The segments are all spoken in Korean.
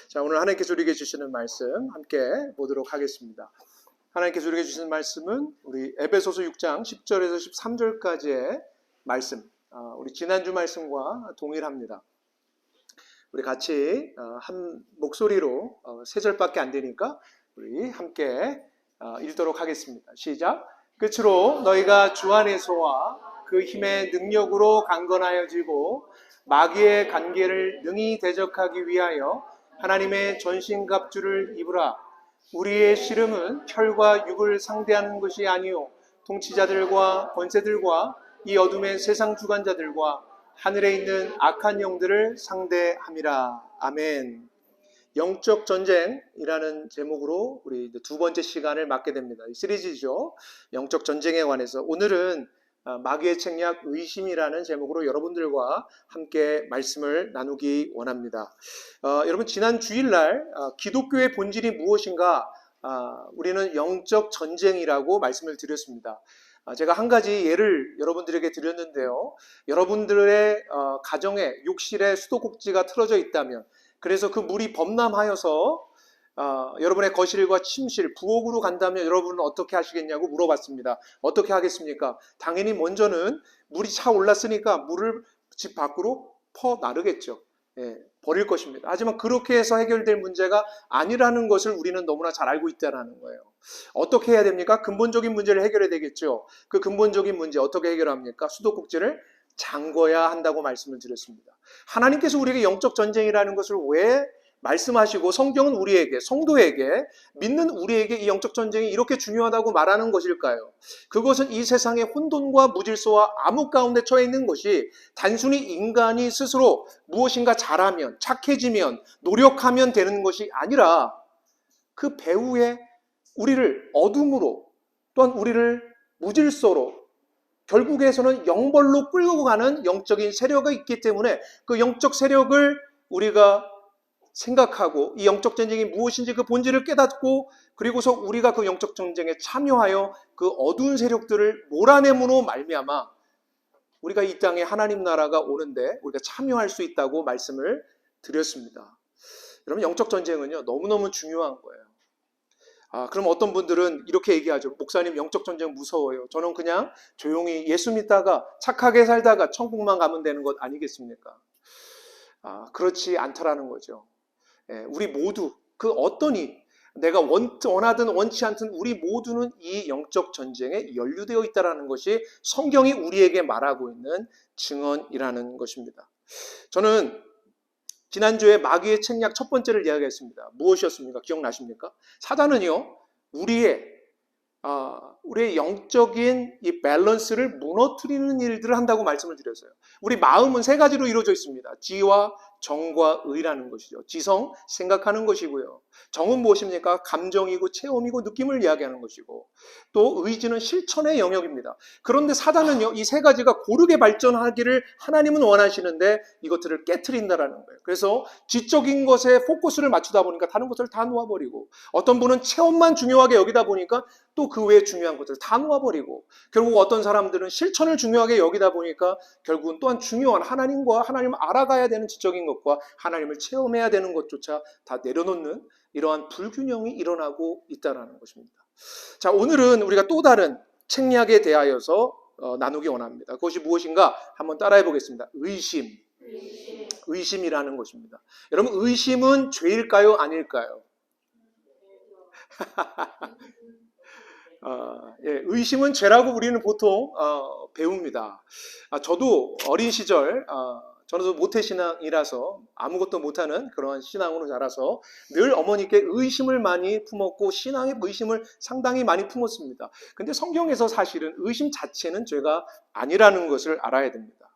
자, 오늘 하나님께서 우리에게 주시는 말씀 함께 보도록 하겠습니다. 하나님께서 우리에게 주시는 말씀은 우리 에베소서 6장 10절에서 13절까지의 말씀, 우리 지난주 말씀과 동일합니다. 우리 같이 한 목소리로 3절밖에 안 되니까 우리 함께 읽도록 하겠습니다. 시작! 끝으로 너희가 주 안에서와 그 힘의 능력으로 강건하여지고 마귀의 관계를 능히 대적하기 위하여 하나님의 전신갑주를 입으라. 우리의 씨름은 혈과 육을 상대하는 것이 아니요 통치자들과 권세들과 이 어둠의 세상 주관자들과 하늘에 있는 악한 영들을 상대함이라. 아멘. 영적 전쟁이라는 제목으로 우리 두 번째 시간을 맡게 됩니다. 이 시리즈죠. 영적 전쟁에 관해서 오늘은 마귀의 책략 의심이라는 제목으로 여러분들과 함께 말씀을 나누기 원합니다. 여러분 지난 주일날 기독교의 본질이 무엇인가 우리는 영적 전쟁이라고 말씀을 드렸습니다. 제가 한 가지 예를 여러분들에게 드렸는데요. 여러분들의 가정에 욕실에 수도꼭지가 틀어져 있다면 그래서 그 물이 범람하여서 여러분의 거실과 침실, 부엌으로 간다면 여러분은 어떻게 하시겠냐고 물어봤습니다. 어떻게 하겠습니까? 당연히 먼저는 물이 차 올랐으니까 물을 집 밖으로 퍼 나르겠죠. 버릴 것입니다. 하지만 그렇게 해서 해결될 문제가 아니라는 것을 우리는 너무나 잘 알고 있다는 거예요. 어떻게 해야 됩니까? 근본적인 문제를 해결해야 되겠죠. 그 근본적인 문제 어떻게 해결합니까? 수도꼭지를 잠궈야 한다고 말씀을 드렸습니다. 하나님께서 우리에게 영적 전쟁이라는 것을 왜 말씀하시고 성경은 우리에게, 성도에게, 믿는 우리에게 이 영적 전쟁이 이렇게 중요하다고 말하는 것일까요? 그것은 이 세상의 혼돈과 무질서와 암흑 가운데 처해 있는 것이 단순히 인간이 스스로 무엇인가 잘하면, 착해지면, 노력하면 되는 것이 아니라 그 배후에 우리를 어둠으로 또한 우리를 무질서로 결국에서는 영벌로 끌고 가는 영적인 세력이 있기 때문에 그 영적 세력을 우리가 생각하고 이 영적 전쟁이 무엇인지 그 본질을 깨닫고 그리고서 우리가 그 영적 전쟁에 참여하여 그 어두운 세력들을 몰아내므로 말미암아 우리가 이 땅에 하나님 나라가 오는데 우리가 참여할 수 있다고 말씀을 드렸습니다. 여러분 영적 전쟁은요 너무너무 중요한 거예요. 그럼 어떤 분들은 이렇게 얘기하죠. 목사님 영적 전쟁 무서워요. 저는 그냥 조용히 예수 믿다가 착하게 살다가 천국만 가면 되는 것 아니겠습니까? 그렇지 않더라는 거죠. 우리 모두 그 어떠니 내가 원하든 원치 않든 우리 모두는 이 영적 전쟁에 연루되어 있다는 것이 성경이 우리에게 말하고 있는 증언이라는 것입니다. 저는 지난주에 마귀의 책략 첫 번째를 이야기했습니다. 무엇이었습니까? 기억나십니까? 사단은요 우리의 영적인 이 밸런스를 무너뜨리는 일들을 한다고 말씀을 드렸어요. 우리 마음은 세 가지로 이루어져 있습니다. 지와 정과 의라는 것이죠. 지성, 생각하는 것이고요. 정은 무엇입니까? 감정이고 체험이고 느낌을 이야기하는 것이고 또 의지는 실천의 영역입니다. 그런데 사단은요 이 세 가지가 고르게 발전하기를 하나님은 원하시는데 이것들을 깨트린다라는 거예요. 그래서 지적인 것에 포커스를 맞추다 보니까 다른 것들을 다 놓아버리고 어떤 분은 체험만 중요하게 여기다 보니까 또 그 외에 중요한 것들을 다 놓아버리고 결국 어떤 사람들은 실천을 중요하게 여기다 보니까 결국은 또한 중요한 하나님과 하나님을 알아가야 되는 지적인 것과 하나님을 체험해야 되는 것조차 다 내려놓는 이러한 불균형이 일어나고 있다는 것입니다. 자, 오늘은 우리가 또 다른 책략에 대하여서 나누기 원합니다. 그것이 무엇인가 한번 따라해 보겠습니다. 의심이라는 것입니다. 여러분 의심은 죄일까요? 아닐까요? 의심은 죄라고 우리는 보통 배웁니다. 저도 어린 시절 저는 모태신앙이라서 아무것도 못하는 그런 신앙으로 자라서 늘 어머니께 의심을 많이 품었고 신앙의 의심을 상당히 많이 품었습니다. 근데 성경에서 사실은 의심 자체는 죄가 아니라는 것을 알아야 됩니다.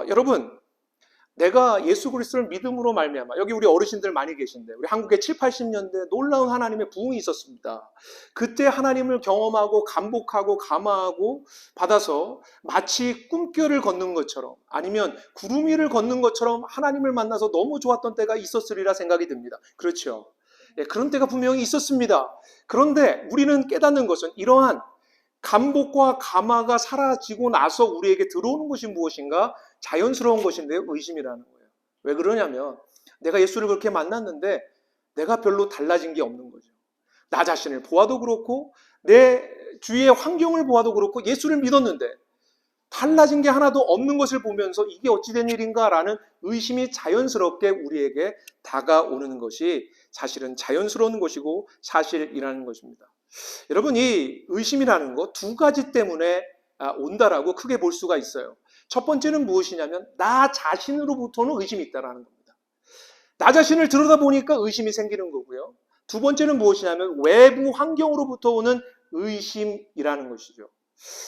여러분 내가 예수 그리스도를 믿음으로 말미암아 여기 우리 어르신들 많이 계신데 우리 한국에 7, 80년대 놀라운 하나님의 부흥이 있었습니다. 그때 하나님을 경험하고 감복하고 감화하고 받아서 마치 꿈결을 걷는 것처럼 아니면 구름 위를 걷는 것처럼 하나님을 만나서 너무 좋았던 때가 있었으리라 생각이 듭니다. 그렇죠? 그런 때가 분명히 있었습니다. 그런데 우리는 깨닫는 것은 이러한 감복과 감화가 사라지고 나서 우리에게 들어오는 것이 무엇인가? 자연스러운 것인데요. 의심이라는 거예요. 왜 그러냐면 내가 예수를 그렇게 만났는데 내가 별로 달라진 게 없는 거죠. 나 자신을 보아도 그렇고 내 주위의 환경을 보아도 그렇고 예수를 믿었는데 달라진 게 하나도 없는 것을 보면서 이게 어찌된 일인가라는 의심이 자연스럽게 우리에게 다가오는 것이 사실은 자연스러운 것이고 사실이라는 것입니다. 여러분, 이 의심이라는 거 두 가지 때문에 온다라고 크게 볼 수가 있어요. 첫 번째는 무엇이냐면 나 자신으로부터는 의심이 있다라는 겁니다. 나 자신을 들여다보니까 의심이 생기는 거고요. 두 번째는 무엇이냐면 외부 환경으로부터 오는 의심이라는 것이죠.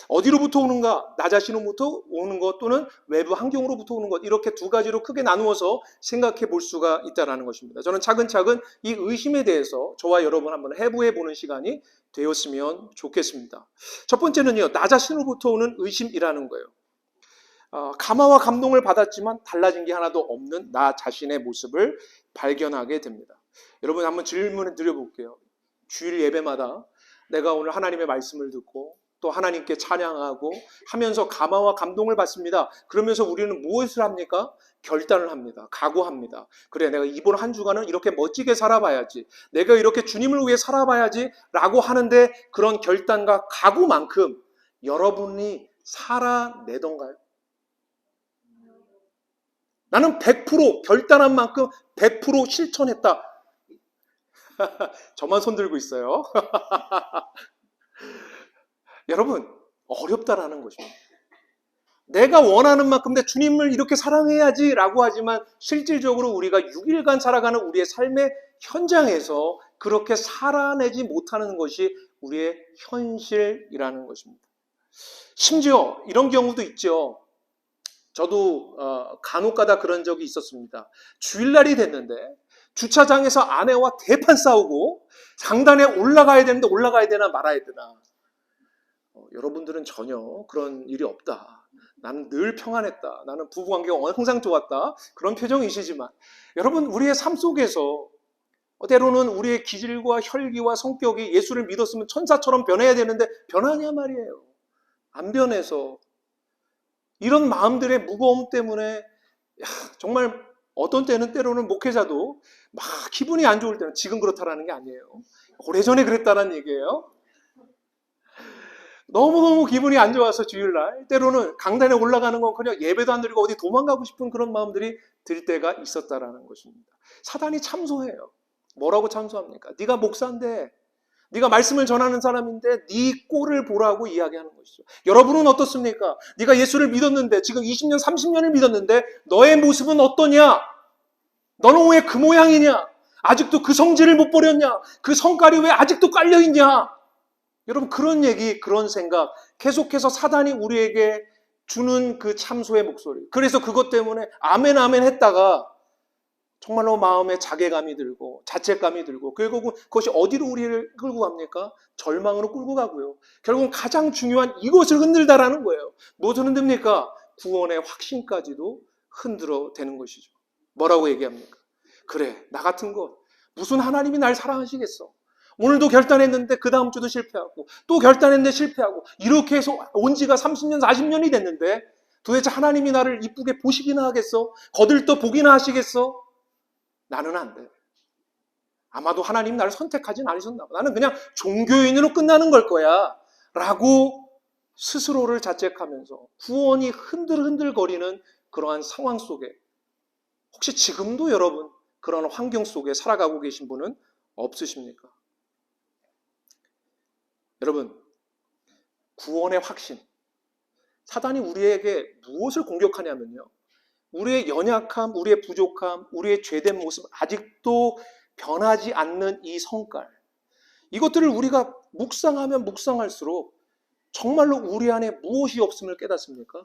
어디로부터 오는가? 나 자신으로부터 오는 것 또는 외부 환경으로부터 오는 것, 이렇게 두 가지로 크게 나누어서 생각해 볼 수가 있다는 것입니다. 저는 차근차근 이 의심에 대해서 저와 여러분 한번 해부해 보는 시간이 되었으면 좋겠습니다. 첫 번째는요, 나 자신으로부터 오는 의심이라는 거예요. 감화와 감동을 받았지만 달라진 게 하나도 없는 나 자신의 모습을 발견하게 됩니다. 여러분, 한번 질문을 드려볼게요. 주일 예배마다 내가 오늘 하나님의 말씀을 듣고 또 하나님께 찬양하고 하면서 감화와 감동을 받습니다. 그러면서 우리는 무엇을 합니까? 결단을 합니다. 각오합니다. 그래, 내가 이번 한 주간은 이렇게 멋지게 살아봐야지, 내가 이렇게 주님을 위해 살아봐야지 라고 하는데, 그런 결단과 각오만큼 여러분이 살아내던가요? 나는 100% 결단한 만큼 100% 실천했다. 저만 손 들고 있어요. 여러분, 어렵다라는 것입니다. 내가 원하는 만큼 내 주님을 이렇게 사랑해야지 라고 하지만 실질적으로 우리가 6일간 살아가는 우리의 삶의 현장에서 그렇게 살아내지 못하는 것이 우리의 현실이라는 것입니다. 심지어 이런 경우도 있죠. 저도 간혹가다 그런 적이 있었습니다. 주일날이 됐는데 주차장에서 아내와 대판 싸우고 장단에 올라가야 되는데 올라가야 되나 말아야 되나. 여러분들은 전혀 그런 일이 없다. 나는 늘 평안했다. 나는 부부관계가 항상 좋았다. 그런 표정이시지만 여러분, 우리의 삶 속에서 때로는 우리의 기질과 혈기와 성격이 예수를 믿었으면 천사처럼 변해야 되는데 변하냐 말이에요. 안 변해서 이런 마음들의 무거움 때문에 정말 어떤 때는 때로는 목회자도 막 기분이 안 좋을 때는, 지금 그렇다라는 게 아니에요. 오래전에 그랬다는 얘기예요. 너무너무 기분이 안 좋아서 주일날 때로는 강단에 올라가는 건 그냥 예배도 안 드리고 어디 도망가고 싶은 그런 마음들이 들 때가 있었다라는 것입니다. 사단이 참소해요. 뭐라고 참소합니까? 네가 목사인데, 네가 말씀을 전하는 사람인데 네 꼴을 보라고 이야기하는 것이죠. 여러분은 어떻습니까? 네가 예수를 믿었는데, 지금 20년, 30년을 믿었는데 너의 모습은 어떠냐? 너는 왜 그 모양이냐? 아직도 그 성질을 못 버렸냐? 그 성깔이 왜 아직도 깔려있냐? 여러분, 그런 얘기, 그런 생각, 계속해서 사단이 우리에게 주는 그 참소의 목소리. 그래서 그것 때문에 아멘 아멘 했다가 정말로 마음에 자괴감이 들고 자책감이 들고 결국은 그것이 어디로 우리를 끌고 갑니까? 절망으로 끌고 가고요. 결국은 가장 중요한 이것을 흔들다라는 거예요. 무엇을 흔듭니까? 구원의 확신까지도 흔들어 대는 것이죠. 뭐라고 얘기합니까? 그래, 나 같은 것 무슨 하나님이 날 사랑하시겠어? 오늘도 결단했는데 그 다음 주도 실패하고 또 결단했는데 실패하고, 이렇게 해서 온 지가 30년, 40년이 됐는데 도대체 하나님이 나를 이쁘게 보시기나 하겠어? 거들떠 보기나 하시겠어? 나는 안 돼. 아마도 하나님 나를 선택하진 않으셨나 봐. 나는 그냥 종교인으로 끝나는 걸 거야 라고 스스로를 자책하면서 구원이 흔들흔들거리는 그러한 상황 속에, 혹시 지금도 여러분 그런 환경 속에 살아가고 계신 분은 없으십니까? 여러분, 구원의 확신, 사단이 우리에게 무엇을 공격하냐면요, 우리의 연약함, 우리의 부족함, 우리의 죄된 모습, 아직도 변하지 않는 이 성깔, 이것들을 우리가 묵상하면 묵상할수록 정말로 우리 안에 무엇이 없음을 깨닫습니까?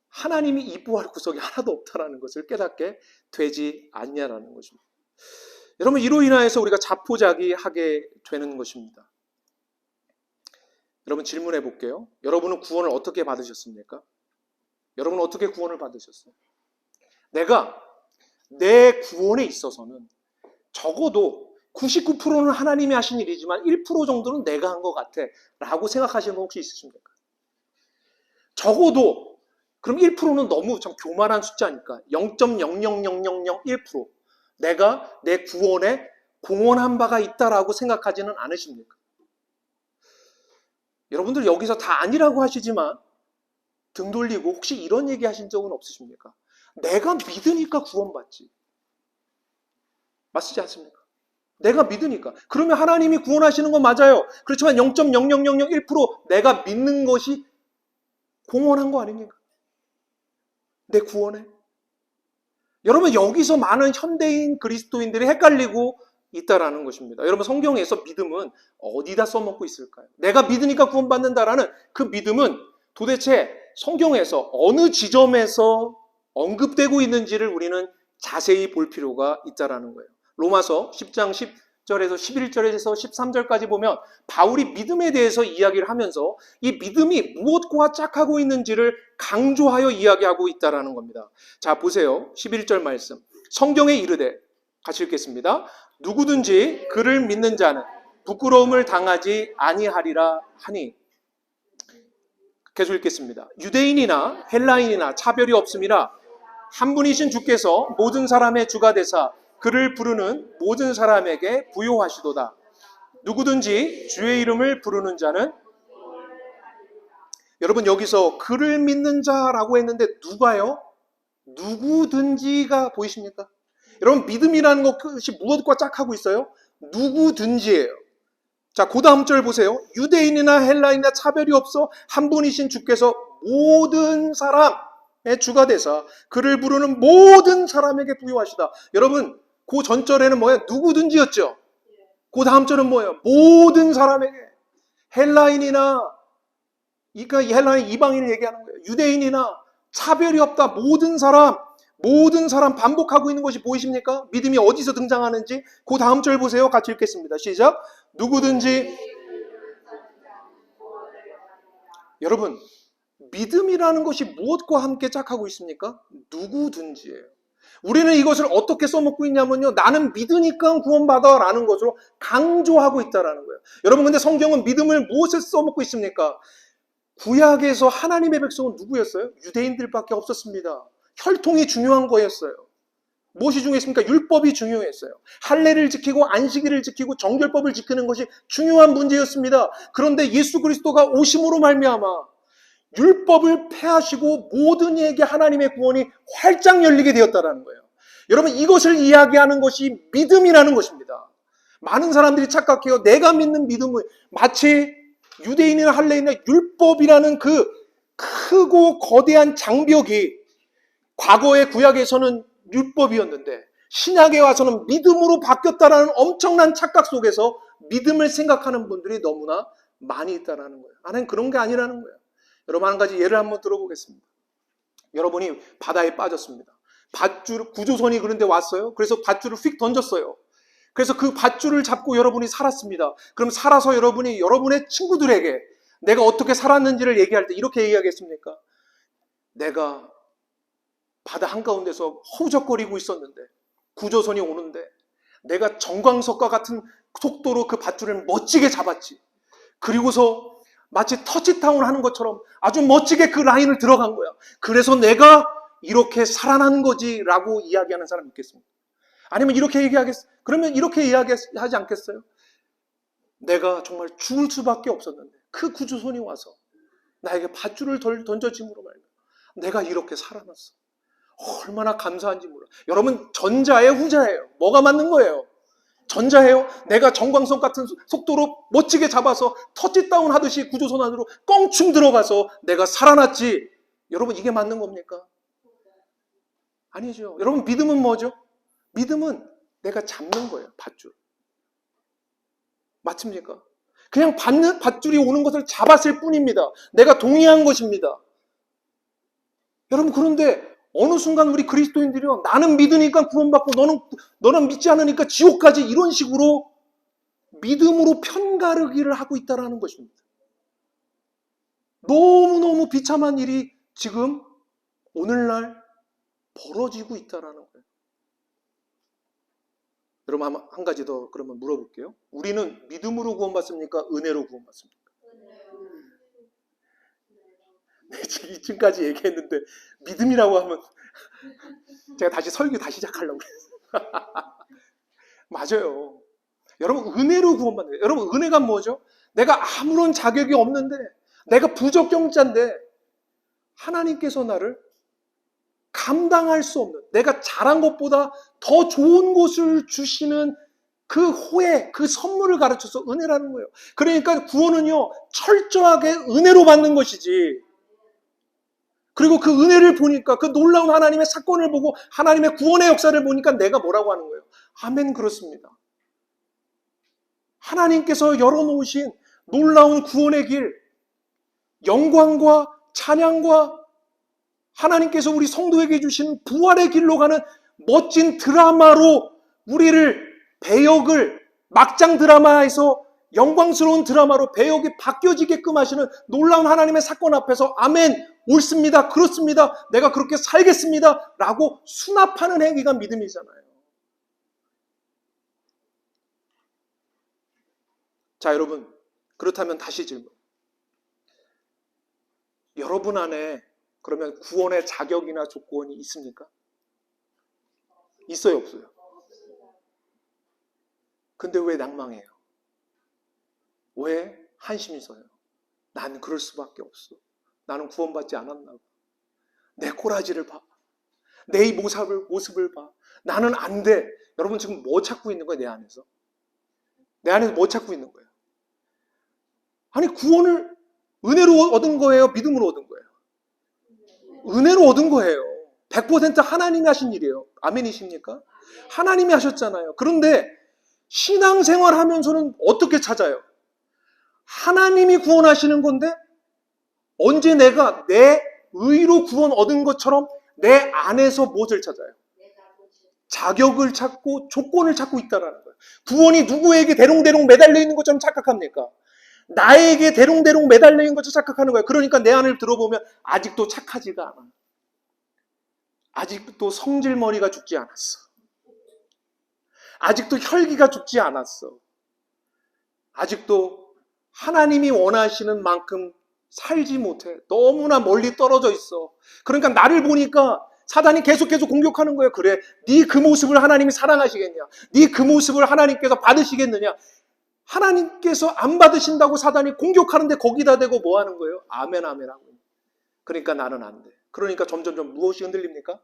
하나님이 이뻐할 구석이 하나도 없다는 것을 깨닫게 되지 않냐라는 것입니다. 여러분, 이로 인하여서 우리가 자포자기하게 되는 것입니다. 여러분, 질문해 볼게요. 여러분은 구원을 어떻게 받으셨습니까? 여러분은 어떻게 구원을 받으셨어요? 내가 내 구원에 있어서는 적어도 99%는 하나님이 하신 일이지만 1% 정도는 내가 한 것 같아 라고 생각하시는 분 혹시 있으십니까? 적어도 그럼 1%는 너무 참 교만한 숫자니까 0.00001% 내가 내 구원에 공헌한 바가 있다라고 생각하지는 않으십니까? 여러분들 여기서 다 아니라고 하시지만 등 돌리고 혹시 이런 얘기 하신 적은 없으십니까? 내가 믿으니까 구원받지. 맞지 않습니까? 내가 믿으니까. 그러면 하나님이 구원하시는 건 맞아요. 그렇지만 0.00001% 내가 믿는 것이 공헌한 거 아닙니까? 내 구원에. 여러분 여기서 많은 현대인 그리스도인들이 헷갈리고 있다라는 것입니다. 여러분 성경에서 믿음은 어디다 써먹고 있을까요? 내가 믿으니까 구원받는다라는 그 믿음은 도대체 성경에서 어느 지점에서 언급되고 있는지를 우리는 자세히 볼 필요가 있다라는 거예요. 로마서 10장 10절에서 11절에서 13절까지 보면 바울이 믿음에 대해서 이야기를 하면서 이 믿음이 무엇과 짝하고 있는지를 강조하여 이야기하고 있다라는 겁니다. 자 보세요. 11절 말씀. 성경에 이르되 같이 읽겠습니다. 누구든지 그를 믿는 자는 부끄러움을 당하지 아니하리라 하니. 계속 읽겠습니다. 유대인이나 헬라인이나 차별이 없음이라 한 분이신 주께서 모든 사람의 주가 되사 그를 부르는 모든 사람에게 부요하시도다. 누구든지 주의 이름을 부르는 자는. 여러분 여기서 그를 믿는 자라고 했는데 누가요? 누구든지가 보이십니까? 여러분 믿음이라는 것이 무엇과 짝하고 있어요? 누구든지예요. 자, 그 다음 절 보세요. 유대인이나 헬라인이나 차별이 없어 한 분이신 주께서 모든 사람의 주가 되사 그를 부르는 모든 사람에게 부요하시다. 여러분 그 전절에는 뭐예요? 누구든지였죠. 그 다음 절은 뭐예요? 모든 사람에게. 헬라인이나, 그러니까 헬라인 이방인을 얘기하는 거예요. 유대인이나 차별이 없다. 모든 사람 반복하고 있는 것이 보이십니까? 믿음이 어디서 등장하는지 그 다음 절 보세요. 같이 읽겠습니다. 시작. 누구든지. 여러분 믿음이라는 것이 무엇과 함께 짝하고 있습니까? 누구든지예요. 우리는 이것을 어떻게 써먹고 있냐면요. 나는 믿으니까 구원받아 라는 것으로 강조하고 있다는 거예요. 여러분 근데 성경은 믿음을 무엇에 써먹고 있습니까? 구약에서 하나님의 백성은 누구였어요? 유대인들밖에 없었습니다. 혈통이 중요한 거였어요. 무엇이 중요했습니까? 율법이 중요했어요. 할례를 지키고 안식일을 지키고 정결법을 지키는 것이 중요한 문제였습니다. 그런데 예수 그리스도가 오심으로 말미암아 율법을 폐하시고 모든 이에게 하나님의 구원이 활짝 열리게 되었다는 거예요. 여러분 이것을 이야기하는 것이 믿음이라는 것입니다. 많은 사람들이 착각해요. 내가 믿는 믿음은 마치 유대인이나 할례인이나 율법이라는 그 크고 거대한 장벽이 과거의 구약에서는 율법이었는데 신약에 와서는 믿음으로 바뀌었다는 엄청난 착각 속에서 믿음을 생각하는 분들이 너무나 많이 있다는 거예요. 하나님 그런 게 아니라는 거예요. 여러분 한 가지 예를 한번 들어보겠습니다. 여러분이 바다에 빠졌습니다. 밧줄, 구조선이 그런데 왔어요. 그래서 밧줄을 휙 던졌어요. 그래서 그 밧줄을 잡고 여러분이 살았습니다. 그럼 살아서 여러분이 여러분의 친구들에게 내가 어떻게 살았는지를 얘기할 때 이렇게 얘기하겠습니까? 내가 바다 한가운데서 허우적거리고 있었는데 구조선이 오는데 내가 정광석과 같은 속도로 그 밧줄을 멋지게 잡았지. 그리고서 마치 터치다운 하는 것처럼 아주 멋지게 그 라인을 들어간 거야. 그래서 내가 이렇게 살아난 거지 라고 이야기하는 사람 있겠습니까? 아니면 이렇게 그러면 이렇게 이야기하지 않겠어요? 내가 정말 죽을 수밖에 없었는데 그 구조선이 와서 나에게 밧줄을 던져짐으로 말이야. 내가 이렇게 살아났어. 얼마나 감사한지 몰라. 여러분 전자예요 후자예요? 뭐가 맞는 거예요? 전자예요. 내가 정광석 같은 속도로 멋지게 잡아서 터치다운 하듯이 구조선 안으로 껑충 들어가서 내가 살아났지. 여러분 이게 맞는 겁니까? 아니죠. 여러분 믿음은 뭐죠? 믿음은 내가 잡는 거예요. 밧줄. 맞습니까? 그냥 밧줄이 오는 것을 잡았을 뿐입니다. 내가 동의한 것입니다. 여러분 그런데 어느 순간 우리 그리스도인들이요. 나는 믿으니까 구원받고 너는 믿지 않으니까 지옥까지 이런 식으로 믿음으로 편가르기를 하고 있다는 것입니다. 너무너무 비참한 일이 지금 오늘날 벌어지고 있다는 거예요. 여러분 한 가지 더 그러면 물어볼게요. 우리는 믿음으로 구원받습니까? 은혜로 구원받습니까? 이쯤까지 얘기했는데 믿음이라고 하면 제가 다시 설교 다시 시작하려고 그래요. 맞아요. 여러분 은혜로 구원받는 거예요. 여러분 은혜가 뭐죠? 내가 아무런 자격이 없는데 내가 부적격자인데 하나님께서 나를 감당할 수 없는, 내가 잘한 것보다 더 좋은 것을 주시는 그 호혜, 그 선물을 가르쳐서 은혜라는 거예요. 그러니까 구원은요 철저하게 은혜로 받는 것이지, 그리고 그 은혜를 보니까, 그 놀라운 하나님의 사건을 보고 하나님의 구원의 역사를 보니까 내가 뭐라고 하는 거예요? 아멘, 그렇습니다. 하나님께서 열어놓으신 놀라운 구원의 길, 영광과 찬양과 하나님께서 우리 성도에게 주신 부활의 길로 가는 멋진 드라마로 우리를, 배역을 막장 드라마에서 영광스러운 드라마로 배역이 바뀌어지게끔 하시는 놀라운 하나님의 사건 앞에서 아멘, 옳습니다, 그렇습니다, 내가 그렇게 살겠습니다 라고 수납하는 행위가 믿음이잖아요. 자, 여러분, 그렇다면 다시 질문. 여러분 안에 그러면 구원의 자격이나 조건이 있습니까? 있어요, 없어요? 근데 왜 낭망해요? 왜 한심이 서요? 난 그럴 수밖에 없어. 나는 구원받지 않았나 봐. 내 꼬라지를 봐. 내 이 모습을 봐. 나는 안 돼. 여러분 지금 뭐 찾고 있는 거예요, 내 안에서? 내 안에서 뭐 찾고 있는 거예요? 아니, 구원을 은혜로 얻은 거예요? 믿음으로 얻은 거예요? 은혜로 얻은 거예요. 100% 하나님이 하신 일이에요. 아멘이십니까? 하나님이 하셨잖아요. 그런데 신앙생활 하면서는 어떻게 찾아요? 하나님이 구원하시는 건데 언제 내가 내 의로 구원 얻은 것처럼 내 안에서 무엇을 찾아요? 자격을 찾고 조건을 찾고 있다는 거예요. 구원이 누구에게 대롱대롱 매달려 있는 것처럼 착각합니까? 나에게 대롱대롱 매달려 있는 것처럼 착각하는 거예요. 그러니까 내 안을 들어보면 아직도 착하지가 않아. 아직도 성질머리가 죽지 않았어. 아직도 혈기가 죽지 않았어. 아직도 하나님이 원하시는 만큼 살지 못해. 너무나 멀리 떨어져 있어. 그러니까 나를 보니까 사단이 계속 공격하는 거예요. 그래, 네 그 모습을 하나님이 사랑하시겠냐? 네 그 모습을 하나님께서 받으시겠느냐? 하나님께서 안 받으신다고 사단이 공격하는데 거기다 대고 뭐 하는 거예요? 아멘, 아멘 하고. 그러니까 나는 안 돼. 그러니까 점점 무엇이 흔들립니까?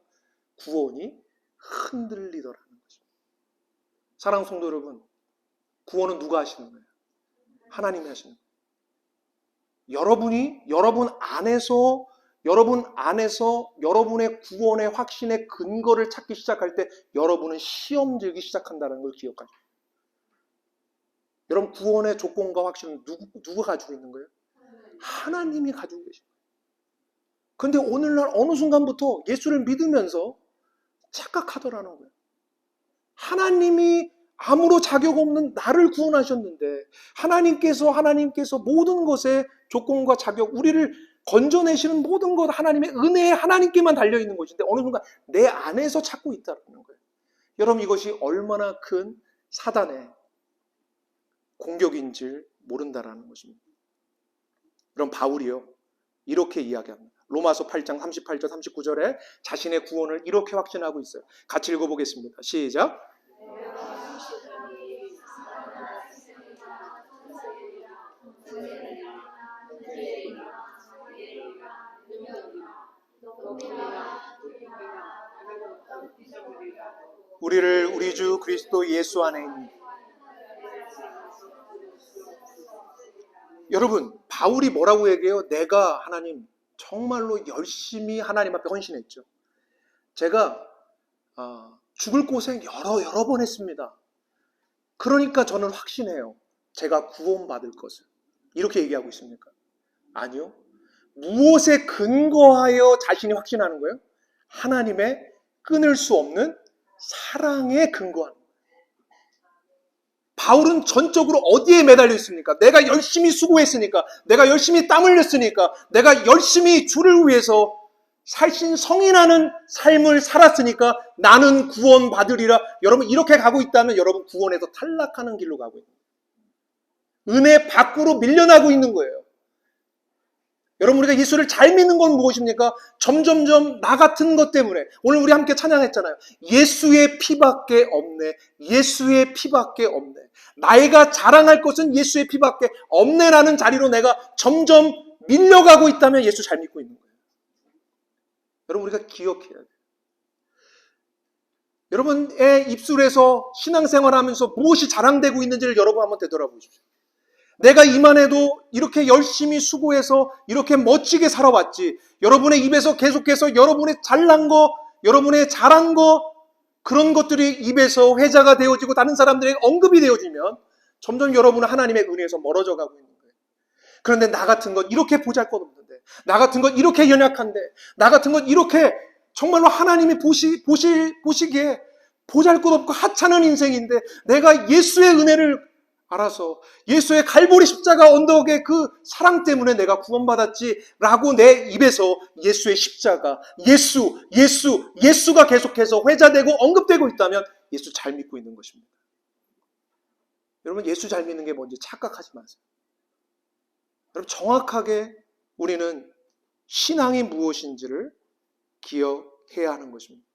구원이 흔들리더라는 거죠. 사랑하는 성도 여러분, 구원은 누가 하시는 거예요? 하나님이 하시는 거예요. 여러분 안에서 여러분의 구원의 확신의 근거를 찾기 시작할 때 여러분은 시험 들기 시작한다는 걸 기억하세요. 여러분, 구원의 조건과 확신은 누가 가지고 있는 거예요? 하나님이 가지고 계신 거예요. 그런데 오늘날 어느 순간부터 예수를 믿으면서 착각하더라는 거예요. 하나님이 아무런 자격 없는 나를 구원하셨는데 하나님께서 모든 것의 조건과 자격, 우리를 건져내시는 모든 것, 하나님의 은혜에 하나님께만 달려있는 것인데 어느 순간 내 안에서 찾고 있다는 거예요. 여러분, 이것이 얼마나 큰 사단의 공격인지 모른다라는 것입니다. 그럼 바울이요, 이렇게 이야기합니다. 로마서 8장 38절 39절에 자신의 구원을 이렇게 확신하고 있어요. 같이 읽어보겠습니다. 시작. 우리를 우리 주 그리스도 예수 안에 있는, 여러분, 바울이 뭐라고 얘기해요? 내가 하나님 정말로 열심히 하나님 앞에 헌신했죠. 제가 죽을 고생 여러 번 했습니다. 그러니까 저는 확신해요. 제가 구원받을 것을. 이렇게 얘기하고 있습니까? 아니요. 무엇에 근거하여 자신이 확신하는 거예요? 하나님의 끊을 수 없는 사랑에 근거하는 거예요. 바울은 전적으로 어디에 매달려 있습니까? 내가 열심히 수고했으니까, 내가 열심히 땀 흘렸으니까, 내가 열심히 주를 위해서 성인하는 삶을 살았으니까 나는 구원받으리라. 여러분, 이렇게 가고 있다면 여러분 구원에서 탈락하는 길로 가고 있는 거예요. 은혜 밖으로 밀려나고 있는 거예요. 여러분, 우리가 예수를 잘 믿는 건 무엇입니까? 점점점 나 같은 것 때문에. 오늘 우리 함께 찬양했잖아요. 예수의 피밖에 없네. 예수의 피밖에 없네. 나이가 자랑할 것은 예수의 피밖에 없네라는 자리로 내가 점점 밀려가고 있다면 예수 잘 믿고 있는 거예요. 여러분, 우리가 기억해야 돼요. 여러분의 입술에서 신앙생활하면서 무엇이 자랑되고 있는지를 여러분 한번 되돌아보십시오. 내가 이만해도 이렇게 열심히 수고해서 이렇게 멋지게 살아왔지. 여러분의 입에서 계속해서 여러분의 잘난 거, 여러분의 잘한 거, 그런 것들이 입에서 회자가 되어지고 다른 사람들에게 언급이 되어지면 점점 여러분은 하나님의 은혜에서 멀어져 가고 있는 거예요. 그런데 나 같은 것 이렇게 보잘것없는데, 나 같은 것 이렇게 연약한데, 나 같은 것 이렇게 정말로 하나님이 보시기에 보잘것없고 하찮은 인생인데, 내가 예수의 은혜를 알아서 예수의 갈보리 십자가 언덕의 그 사랑 때문에 내가 구원받았지라고 내 입에서 예수의 십자가, 예수가 계속해서 회자되고 언급되고 있다면 예수 잘 믿고 있는 것입니다. 여러분, 예수 잘 믿는 게 뭔지 착각하지 마세요. 여러분, 정확하게 우리는 신앙이 무엇인지를 기억해야 하는 것입니다.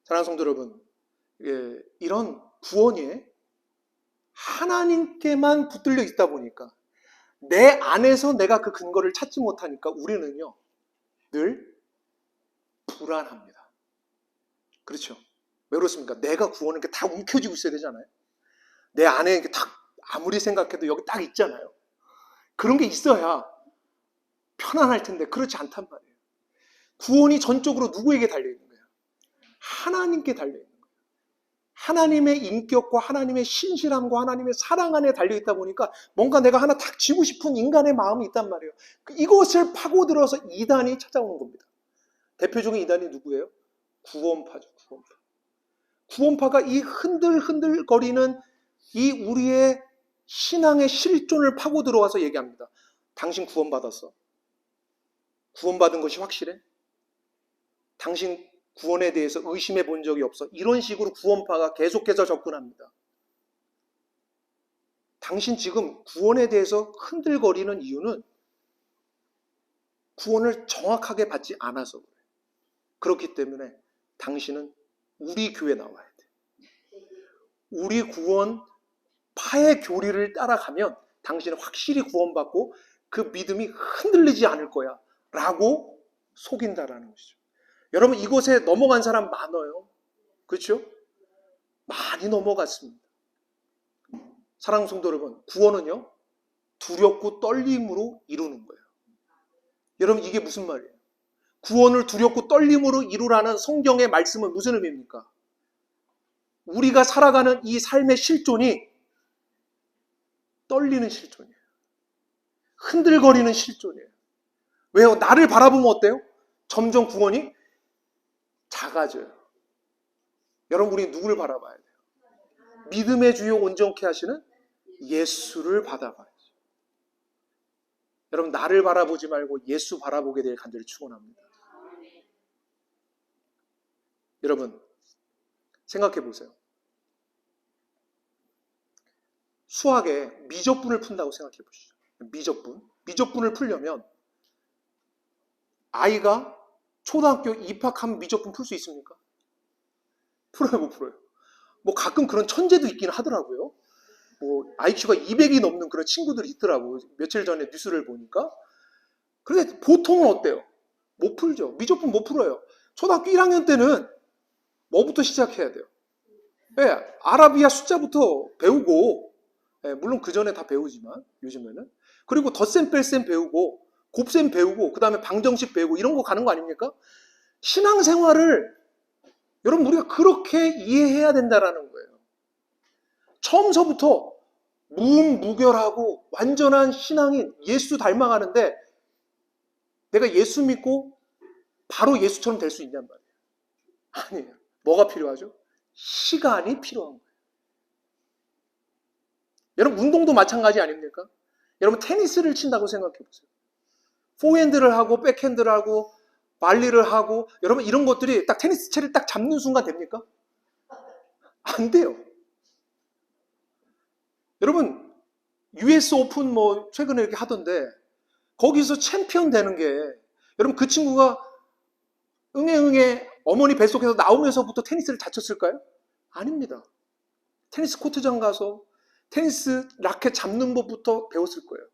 사랑하는 성도 여러분, 이런 구원이 하나님께만 붙들려 있다 보니까 내 안에서 내가 그 근거를 찾지 못하니까 우리는요 늘 불안합니다. 그렇죠? 왜 그렇습니까? 내가 구원을 이렇게 다 움켜쥐고 있어야 되잖아요. 내 안에 이렇게 딱 아무리 생각해도 여기 딱 있잖아요. 그런 게 있어야 편안할 텐데 그렇지 않단 말이에요. 구원이 전적으로 누구에게 달려있는 거예요? 하나님께 달려있는 거예요. 하나님의 인격과 하나님의 신실함과 하나님의 사랑 안에 달려있다 보니까 뭔가 내가 하나 탁 쥐고 싶은 인간의 마음이 있단 말이에요. 이것을 파고들어서 이단이 찾아오는 겁니다. 대표적인 이단이 누구예요? 구원파죠. 구원파가 이 흔들흔들거리는 이 우리의 신앙의 실존을 파고 들어와서 얘기합니다. 당신 구원받았어? 구원받은 것이 확실해? 당신 구원에 대해서 의심해 본 적이 없어? 이런 식으로 구원파가 계속해서 접근합니다. 당신 지금 구원에 대해서 흔들거리는 이유는 구원을 정확하게 받지 않아서 그래. 그렇기 때문에 당신은 우리 교회 나와야 돼. 우리 구원파의 교리를 따라가면 당신은 확실히 구원받고 그 믿음이 흔들리지 않을 거야 라고 속인다라는 것이죠. 여러분, 이곳에 넘어간 사람 많아요. 그렇죠? 많이 넘어갔습니다. 사랑하는 성도 여러분, 구원은요 두렵고 떨림으로 이루는 거예요. 여러분, 이게 무슨 말이에요? 구원을 두렵고 떨림으로 이루라는 성경의 말씀은 무슨 의미입니까? 우리가 살아가는 이 삶의 실존이 떨리는 실존이에요. 흔들거리는 실존이에요. 왜요? 나를 바라보면 어때요? 점점 구원이 작아져요. 여러분, 우리 누구를 바라봐야 돼요? 믿음의 주요 온전케 하시는 예수를 바라봐야죠. 여러분, 나를 바라보지 말고 예수 바라보게 될 간절히 축원합니다. 여러분, 생각해 보세요. 수학에 미적분을 푼다고 생각해 보시죠. 미적분을 풀려면 아이가 초등학교 입학하면 미적분 풀 수 있습니까? 풀어요, 못 풀어요? 뭐 가끔 그런 천재도 있긴 하더라고요. 뭐 IQ가 200이 넘는 그런 친구들이 있더라고요. 며칠 전에 뉴스를 보니까. 그런데 보통은 어때요? 못 풀죠. 미적분 못 풀어요. 초등학교 1학년 때는 뭐부터 시작해야 돼요? 아라비아 숫자부터 배우고, 물론 그 전에 다 배우지만 요즘에는, 그리고 덧셈 뺄셈 배우고 곱셈 배우고 그 다음에 방정식 배우고 이런 거 가는 거 아닙니까? 신앙생활을 여러분 우리가 그렇게 이해해야 된다라는 거예요. 처음서부터 무음무결하고 완전한 신앙인 예수 닮아가는데 내가 예수 믿고 바로 예수처럼 될 수 있냔 말이에요. 아니에요. 뭐가 필요하죠? 시간이 필요한 거예요. 여러분, 운동도 마찬가지 아닙니까? 여러분, 테니스를 친다고 생각해 보세요. 포핸드를 하고 백핸드를 하고 발리를 하고, 여러분 이런 것들이 딱 테니스 채를 딱 잡는 순간 됩니까? 안 돼요. 여러분, US 오픈 뭐 최근에 이렇게 하던데 거기서 챔피언 되는 게 여러분 그 친구가 응애 어머니 뱃속에서 나오면서부터 테니스를 다쳤을까요? 아닙니다. 테니스 코트장 가서 테니스 라켓 잡는 법부터 배웠을 거예요.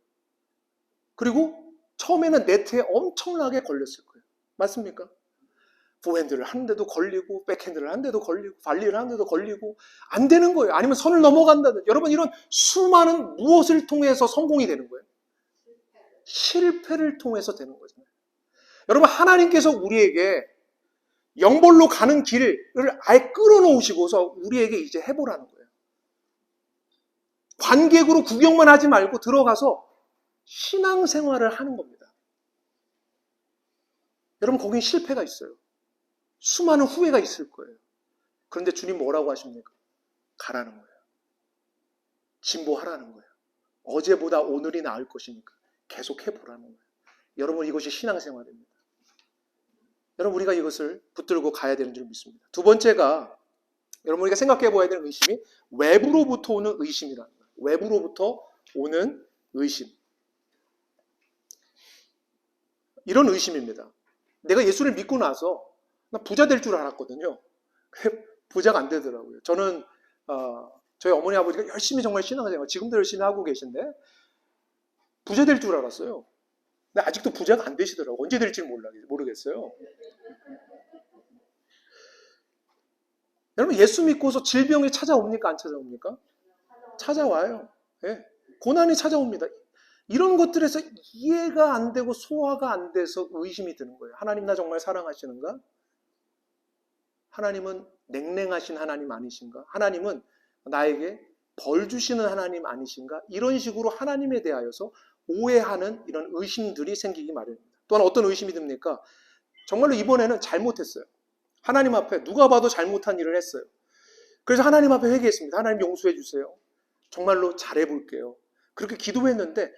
그리고 처음에는 네트에 엄청나게 걸렸을 거예요. 맞습니까? 포핸드를 하는데도 걸리고 백핸드를 하는데도 걸리고 발리를 하는데도 걸리고 안 되는 거예요. 아니면 선을 넘어간다든. 여러분 이런 수많은 무엇을 통해서 성공이 되는 거예요? 실패를 통해서 되는 거잖아요. 여러분 하나님께서 우리에게 영벌로 가는 길을 아예 끌어놓으시고서 우리에게 이제 해보라는 거예요. 관객으로 구경만 하지 말고 들어가서 신앙생활을 하는 겁니다. 여러분 거긴 실패가 있어요. 수많은 후회가 있을 거예요. 그런데 주님 뭐라고 하십니까? 가라는 거예요. 진보하라는 거예요. 어제보다 오늘이 나을 것이니까 계속 해보라는 거예요. 여러분 이것이 신앙생활입니다. 여러분 우리가 이것을 붙들고 가야 되는 줄 믿습니다. 두 번째가 여러분 우리가 생각해 보아야 되는 의심이 외부로부터 오는 의심이라는 거예요. 외부로부터 오는 의심. 이런 의심입니다. 내가 예수를 믿고 나서 나 부자 될 줄 알았거든요. 부자가 안 되더라고요. 저는 저희 어머니 아버지가 열심히 정말 신앙생활 지금도 열심히 하고 계신데 부자 될 줄 알았어요. 근데 아직도 부자가 안 되시더라고요. 언제 될지 모르겠어요. 여러분 예수 믿고서 질병이 찾아옵니까? 안 찾아옵니까? 찾아와요. 네. 고난이 찾아옵니다. 이런 것들에서 이해가 안 되고 소화가 안 돼서 의심이 드는 거예요. 하나님 나 정말 사랑하시는가? 하나님은 냉랭하신 하나님 아니신가? 하나님은 나에게 벌 주시는 하나님 아니신가? 이런 식으로 하나님에 대하여서 오해하는 이런 의심들이 생기기 마련입니다. 또한 어떤 의심이 듭니까? 정말로 이번에는 잘못했어요. 하나님 앞에 누가 봐도 잘못한 일을 했어요. 그래서 하나님 앞에 회개했습니다. 하나님 용서해 주세요. 정말로 잘해볼게요. 그렇게 기도했는데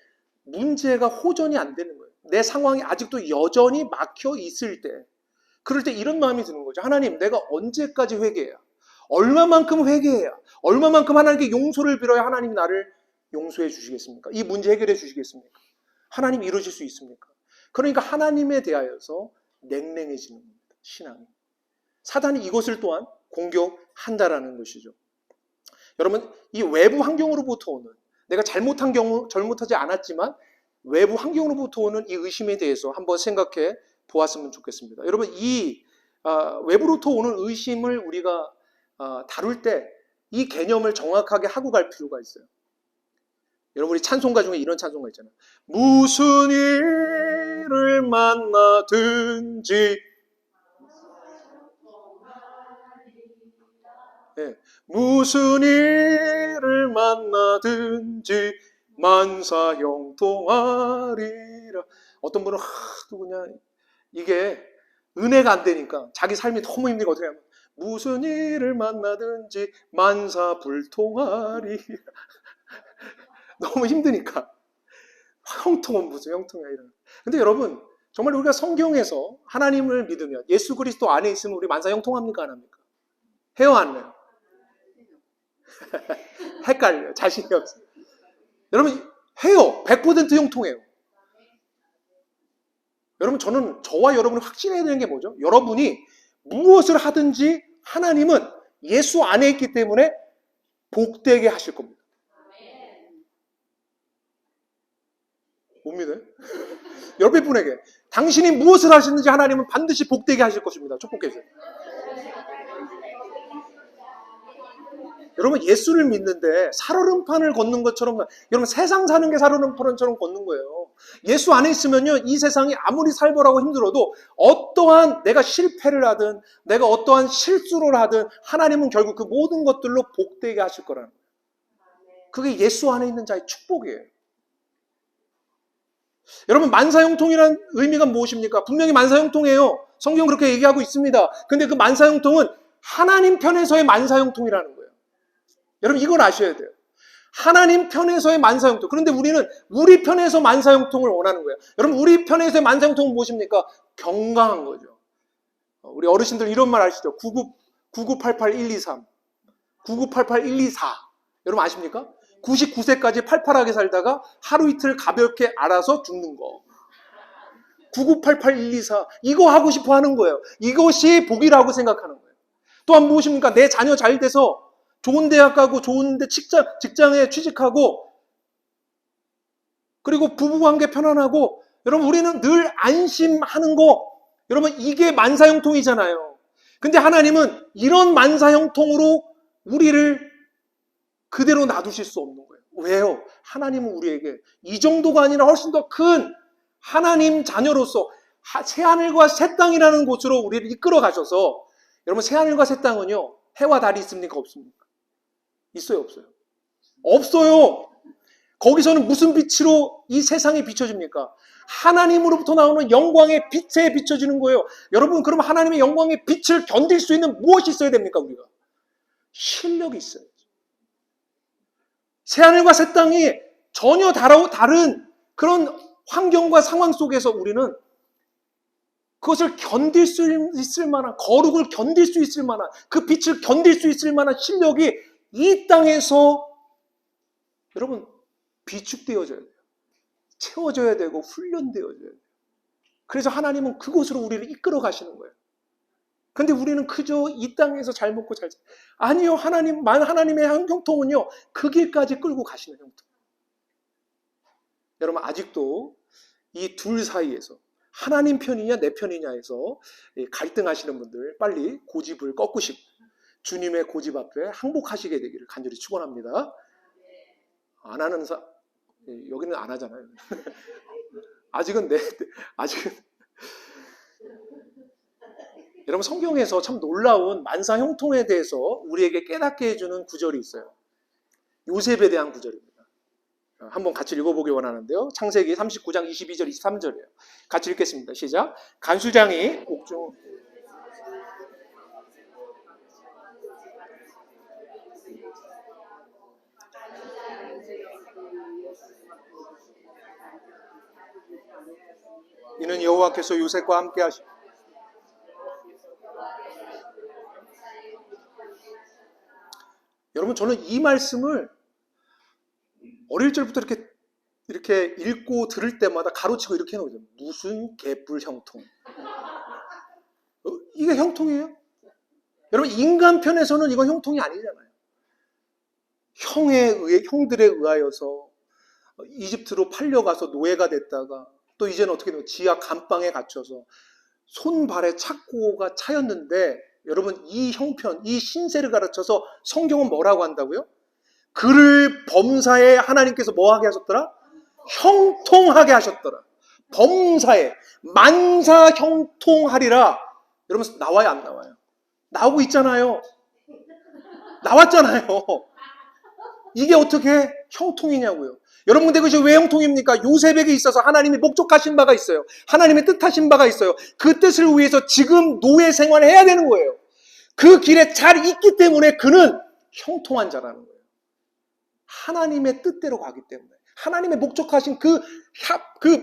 문제가 호전이 안 되는 거예요. 내 상황이 아직도 여전히 막혀 있을 때 그럴 때 이런 마음이 드는 거죠. 하나님 내가 언제까지 회개해야? 얼마만큼 회개해야? 얼마만큼 하나님께 용서를 빌어야 하나님이 나를 용서해 주시겠습니까? 이 문제 해결해 주시겠습니까? 하나님 이러실 수 있습니까? 그러니까 하나님에 대하여서 냉랭해지는 겁니다. 신앙이. 사단이 이것을 또한 공격한다라는 것이죠. 여러분 이 외부 환경으로부터 오는 내가 잘못한 경우 잘못하지 않았지만 외부 환경으로부터 오는 이 의심에 대해서 한번 생각해 보았으면 좋겠습니다. 여러분 이 외부로부터 오는 의심을 우리가 다룰 때 이 개념을 정확하게 하고 갈 필요가 있어요. 여러분 우리 찬송가 중에 이런 찬송가 있잖아요. 무슨 일을 만나든지 네, 무슨 일을 만나든지 만사형통하리라. 어떤 분은 하도 그냥 이게 은혜가 안 되니까 자기 삶이 너무 힘들고 어떻게 하면 무슨 일을 만나든지 만사불통하리. 너무 힘드니까 형통은 무슨 형통이야 이런. 근데 여러분 정말 우리가 성경에서 하나님을 믿으면 예수 그리스도 안에 있으면 우리 만사형통합니까 안 합니까? 해요 안 해요? 헷갈려요. 자신이 없어요. 여러분 해요. 100% 형통해요. 여러분 저는 저와 여러분이 확신해야 되는 게 뭐죠? 여러분이 무엇을 하든지 하나님은 예수 안에 있기 때문에 복되게 하실 겁니다. 못 믿어요? 옆에 분에게 당신이 무엇을 하시는지 하나님은 반드시 복되게 하실 것입니다. 축복해 주세요. 여러분 예수를 믿는데 살얼음판을 걷는 것처럼 여러분 세상 사는 게 살얼음판처럼 걷는 거예요. 예수 안에 있으면요 이 세상이 아무리 살벌하고 힘들어도 어떠한 내가 실패를 하든 내가 어떠한 실수를 하든 하나님은 결국 그 모든 것들로 복되게 하실 거라는 거예요. 그게 예수 안에 있는 자의 축복이에요. 여러분 만사형통이라는 의미가 무엇입니까? 분명히 만사형통이에요. 성경 그렇게 얘기하고 있습니다. 근데 그 만사형통은 하나님 편에서의 만사형통이라는 거예요. 여러분 이걸 아셔야 돼요. 하나님 편에서의 만사형통. 그런데 우리는 우리 편에서 만사형통을 원하는 거예요. 여러분 우리 편에서의 만사형통은 무엇입니까? 건강한 거죠. 우리 어르신들 이런 말 아시죠? 9988123 9988124 여러분 아십니까? 99세까지 팔팔하게 살다가 하루 이틀 가볍게 알아서 죽는 거. 9988124 이거 하고 싶어 하는 거예요. 이것이 복이라고 생각하는 거예요. 또한 무엇입니까? 내 자녀 잘 돼서 좋은 대학 가고 좋은 데 직장에 취직하고 그리고 부부관계 편안하고 여러분 우리는 늘 안심하는 거 여러분 이게 만사형통이잖아요. 근데 하나님은 이런 만사형통으로 우리를 그대로 놔두실 수 없는 거예요. 왜요? 하나님은 우리에게 이 정도가 아니라 훨씬 더 큰 하나님 자녀로서 새하늘과 새 땅이라는 곳으로 우리를 이끌어 가셔서 여러분 새하늘과 새 땅은요 해와 달이 있습니까? 없습니까? 있어요? 없어요? 없어요. 거기서는 무슨 빛으로 이 세상이 비춰집니까? 하나님으로부터 나오는 영광의 빛에 비춰지는 거예요. 여러분 그럼 하나님의 영광의 빛을 견딜 수 있는 무엇이 있어야 됩니까? 우리가 실력이 있어요. 새하늘과 새 땅이 전혀 다른 그런 환경과 상황 속에서 우리는 그것을 견딜 수 있을 만한 거룩을 견딜 수 있을 만한 그 빛을 견딜 수 있을 만한 실력이 이 땅에서 여러분 비축되어져야 돼요. 채워져야 되고 훈련되어져야 돼요. 그래서 하나님은 그곳으로 우리를 이끌어 가시는 거예요. 근데 우리는 그저 이 땅에서 잘 먹고 잘 아니요. 하나님의 형통은요 그 길까지 끌고 가시는 형통. 여러분 아직도 이 둘 사이에서 하나님 편이냐 내 편이냐 해서 갈등하시는 분들 빨리 고집을 꺾으시고 주님의 고집 앞에 항복하시게 되기를 간절히 축원합니다. 안 하는 여기는 안 하잖아요. 아직은 여러분 성경에서 참 놀라운 만사형통에 대해서 우리에게 깨닫게 해주는 구절이 있어요. 요셉에 대한 구절입니다. 한번 같이 읽어보기 원하는데요. 창세기 39장 22절 23절이에요. 같이 읽겠습니다. 시작. 간수장이 옥중 이는 여호와께서 요셉과 함께 하시고 여러분 저는 이 말씀을 어릴 적부터 이렇게 읽고 들을 때마다 가로치고 이렇게 해놓죠. 무슨 개뿔 형통. 이게 형통이에요? 여러분 인간 편에서는 이건 형통이 아니잖아요. 형들에 의하여서 이집트로 팔려가서 노예가 됐다가 또 이제는 어떻게 되면 지하 감방에 갇혀서 손발에 착고가 차였는데 여러분 이 형편, 이 신세를 가르쳐서 성경은 뭐라고 한다고요? 그를 범사에 하나님께서 뭐하게 하셨더라? 형통하게 하셨더라. 범사에 만사 형통하리라. 여러분 나와요 안 나와요? 나오고 있잖아요. 나왔잖아요. 이게 어떻게 형통이냐고요. 여러분 근데 그것이 왜 형통입니까? 요셉에게 있어서 하나님이 목적하신 바가 있어요. 하나님의 뜻하신 바가 있어요. 그 뜻을 위해서 지금 노예 생활을 해야 되는 거예요. 그 길에 잘 있기 때문에 그는 형통한 자라는 거예요. 하나님의 뜻대로 가기 때문에 하나님의 목적하신 그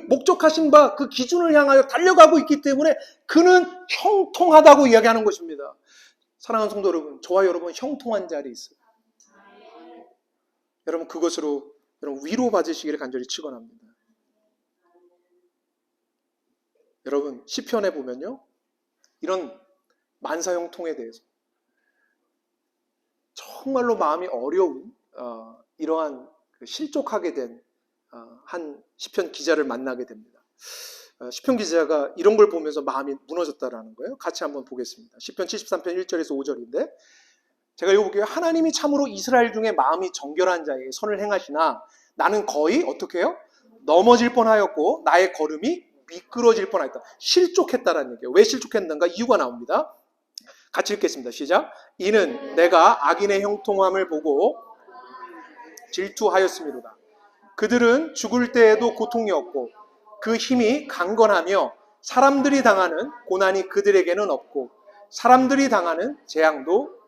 목적하신 바 그 기준을 향하여 달려가고 있기 때문에 그는 형통하다고 이야기하는 것입니다. 사랑하는 성도 여러분, 저와 여러분 형통한 자리 있어요. 여러분 그것으로 여러분 위로받으시기를 간절히 축원합니다. 여러분 시편에 보면요 이런 만사형통에 대해서 정말로 마음이 어려운 이러한 실족하게 된 한 시편 기자를 만나게 됩니다. 시편 기자가 이런 걸 보면서 마음이 무너졌다라는 거예요. 같이 한번 보겠습니다. 시편 73편 1절에서 5절인데 제가 읽어볼게요. 하나님이 참으로 이스라엘 중에 마음이 정결한 자에게 선을 행하시나 나는 거의 어떻게 해요? 넘어질 뻔하였고 나의 걸음이 미끄러질 뻔하였다. 실족했다라는 얘기예요. 왜 실족했는가? 이유가 나옵니다. 같이 읽겠습니다. 시작. 이는 내가 악인의 형통함을 보고 질투하였음이로다. 그들은 죽을 때에도 고통이 없고 그 힘이 강건하며 사람들이 당하는 고난이 그들에게는 없고 사람들이 당하는 재앙도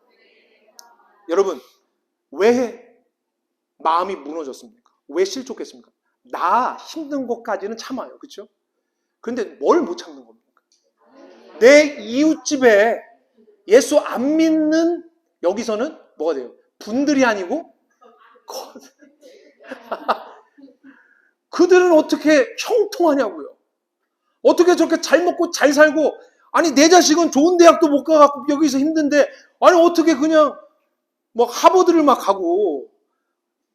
여러분 왜 마음이 무너졌습니까? 왜 실족했습니까? 나 힘든 것까지는 참아요. 그렇죠? 그런데 뭘 못 참는 겁니까? 내 이웃집에 예수 안 믿는 여기서는 뭐가 돼요? 분들이 아니고 그들은 어떻게 형통하냐고요. 어떻게 저렇게 잘 먹고 잘 살고, 아니 내 자식은 좋은 대학도 못 가갖고 여기서 힘든데, 아니 어떻게 그냥 뭐 하버드를 막 가고,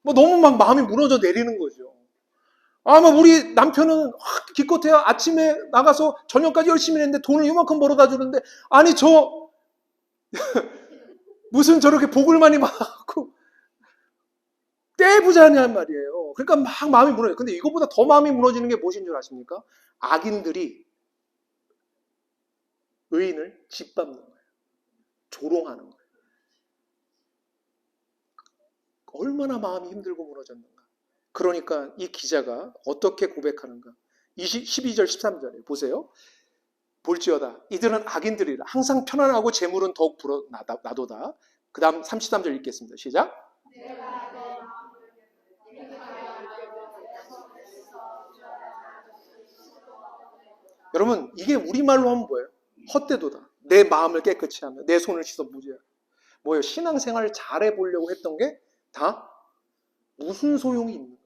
뭐 너무 막 마음이 무너져 내리는 거죠. 아마 우리 남편은 기껏해야 아침에 나가서 저녁까지 열심히 했는데 돈을 이만큼 벌어다 주는데, 아니 저 무슨 저렇게 복을 많이 받고 떼부자냔 말이에요. 그러니까 막 마음이 무너져요. 근데 이것보다 더 마음이 무너지는 게 무엇인 줄 아십니까? 악인들이 의인을 짓밟는 거예요. 조롱하는 거예요. 얼마나 마음이 힘들고 무너졌는가. 그러니까 이 기자가 어떻게 고백하는가. 12절 13절에 보세요. 볼지어다 이들은 악인들이라 항상 편안하고 재물은 더욱 불어나도다. 그 다음 33절 읽겠습니다. 시작. 여러분 이게 우리말로 하면 뭐예요? 헛되도다. 내 마음을 깨끗이 하며 내 손을 씻어 무죄하며. 뭐예요? 신앙생활을 잘해보려고 했던 게 다 무슨 소용이 있는 거예요?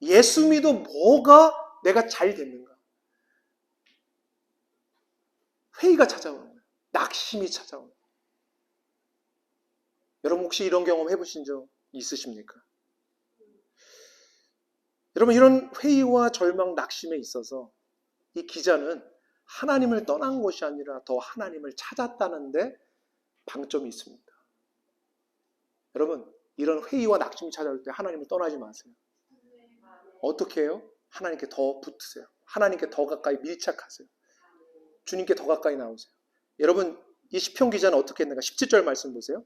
예수 믿어 뭐가 내가 잘 됐는가? 회의가 찾아오는 거예요. 낙심이 찾아오는 거예요. 여러분 혹시 이런 경험 해보신 적 있으십니까? 여러분 이런 회의와 절망, 낙심에 있어서 이 기자는 하나님을 떠난 것이 아니라 더 하나님을 찾았다는데 방점이 있습니다. 여러분 이런 회의와 낙심이 찾아올 때 하나님을 떠나지 마세요. 어떻게 해요? 하나님께 더 붙으세요. 하나님께 더 가까이 밀착하세요. 주님께 더 가까이 나오세요. 여러분 이 시편 기자는 어떻게 했는가? 17절 말씀 보세요.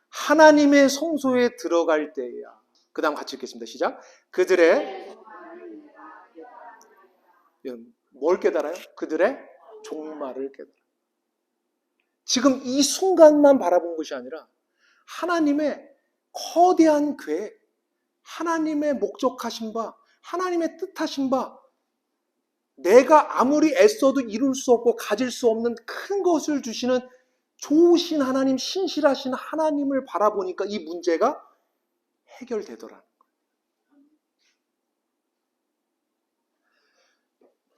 하나님의 성소에 들어갈 때야. 그 다음 같이 읽겠습니다. 시작. 그들의 뭘 깨달아요? 그들의 종말을 깨달아요. 지금 이 순간만 바라본 것이 아니라 하나님의 거대한 계획, 하나님의 목적하신 바, 하나님의 뜻하신 바, 내가 아무리 애써도 이룰 수 없고 가질 수 없는 큰 것을 주시는 좋으신 하나님, 신실하신 하나님을 바라보니까 이 문제가 해결되더라는 거예요.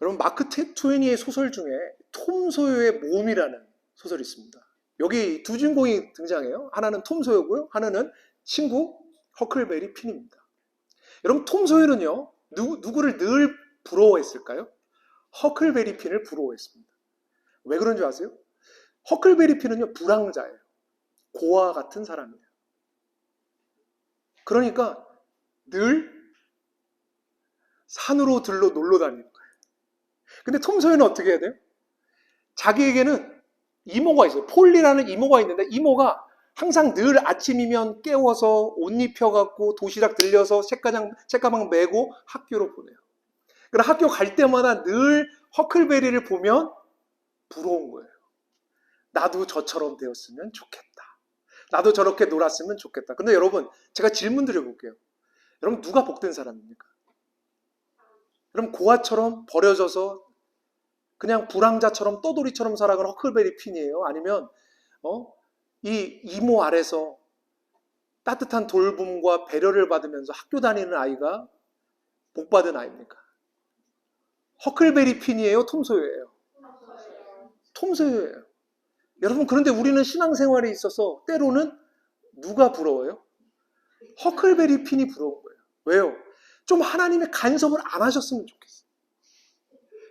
여러분 마크 트웨이니의 소설 중에 톰 소여의 몸이라는 소설이 있습니다. 여기 두 주인공이 등장해요. 하나는 톰 소여고요. 하나는 친구 허클베리 핀입니다. 여러분 톰 소여는요. 누구를 늘 부러워했을까요? 허클베리 핀을 부러워했습니다. 왜 그런 줄 아세요? 허클베리 핀은요. 불황자예요. 고아 같은 사람이에요. 그러니까 늘 산으로 들러 놀러 다니는 거예요. 근데 톰 소여는 어떻게 해야 돼요? 자기에게는 이모가 있어요. 폴리라는 이모가 있는데 이모가 항상 늘 아침이면 깨워서 옷 입혀갖고 도시락 들려서 책가방 메고 학교로 보내요. 그럼 학교 갈 때마다 늘 허클베리를 보면 부러운 거예요. 나도 저처럼 되었으면 좋겠다. 나도 저렇게 놀았으면 좋겠다. 근데 여러분 제가 질문 드려볼게요. 여러분 누가 복된 사람입니까? 여러분 고아처럼 버려져서 그냥 불황자처럼 떠돌이처럼 살아가는 허클베리 핀이에요? 아니면 이 이모 아래서 따뜻한 돌봄과 배려를 받으면서 학교 다니는 아이가 복받은 아이입니까? 허클베리 핀이에요? 톰 소여예요? 톰 소여예요. 여러분 그런데 우리는 신앙생활에 있어서 때로는 누가 부러워요? 허클베리 핀이 부러운 거예요. 왜요? 좀 하나님의 간섭을 안 하셨으면 좋겠어요.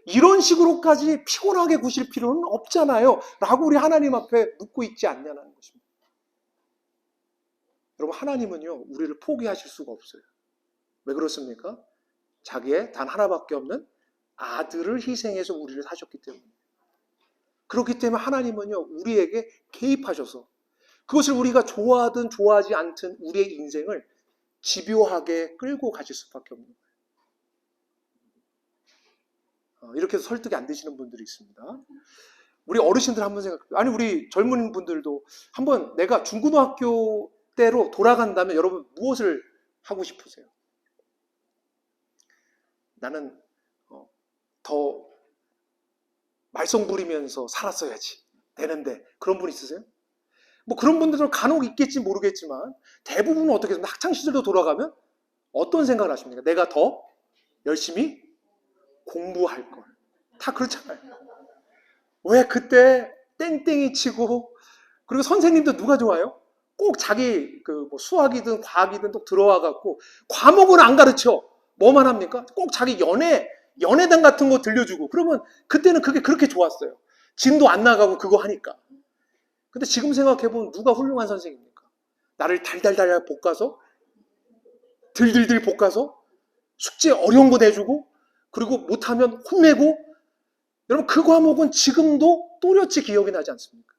이런 식으로까지 피곤하게 구실 필요는 없잖아요. 라고 우리 하나님 앞에 묻고 있지 않냐는 것입니다. 여러분 하나님은요. 우리를 포기하실 수가 없어요. 왜 그렇습니까? 자기의 단 하나밖에 없는 아들을 희생해서 우리를 사셨기 때문에. 그렇기 때문에 하나님은요. 우리에게 개입하셔서 그것을 우리가 좋아하든 좋아하지 않든 우리의 인생을 집요하게 끌고 가실 수밖에 없는 거예요. 이렇게 해서 설득이 안 되시는 분들이 있습니다. 우리 어르신들 한번 생각해요. 아니 우리 젊은 분들도 한번 내가 중고등학교 때로 돌아간다면 여러분 무엇을 하고 싶으세요? 나는 더 말썽 부리면서 살았어야지 되는데 그런 분 있으세요? 뭐 그런 분들도 간혹 있겠지 모르겠지만 대부분은 어떻게 해서 학창시절도 돌아가면 어떤 생각을 하십니까? 내가 더 열심히 공부할 걸. 다 그렇잖아요. 왜 그때 땡땡이 치고, 그리고 선생님도 누가 좋아요? 꼭 자기 뭐 수학이든 과학이든 또 들어와 갖고 과목은 안 가르쳐. 뭐만 합니까? 꼭 자기 연애단 같은 거 들려주고. 그러면 그때는 그게 그렇게 좋았어요. 진도 안 나가고 그거 하니까. 근데 지금 생각해보면 누가 훌륭한 선생입니까? 나를 달달달 볶아서, 들들들 볶아서 숙제 어려운 거 내주고, 그리고 못하면 혼내고. 여러분, 그 과목은 지금도 또렷이 기억이 나지 않습니까?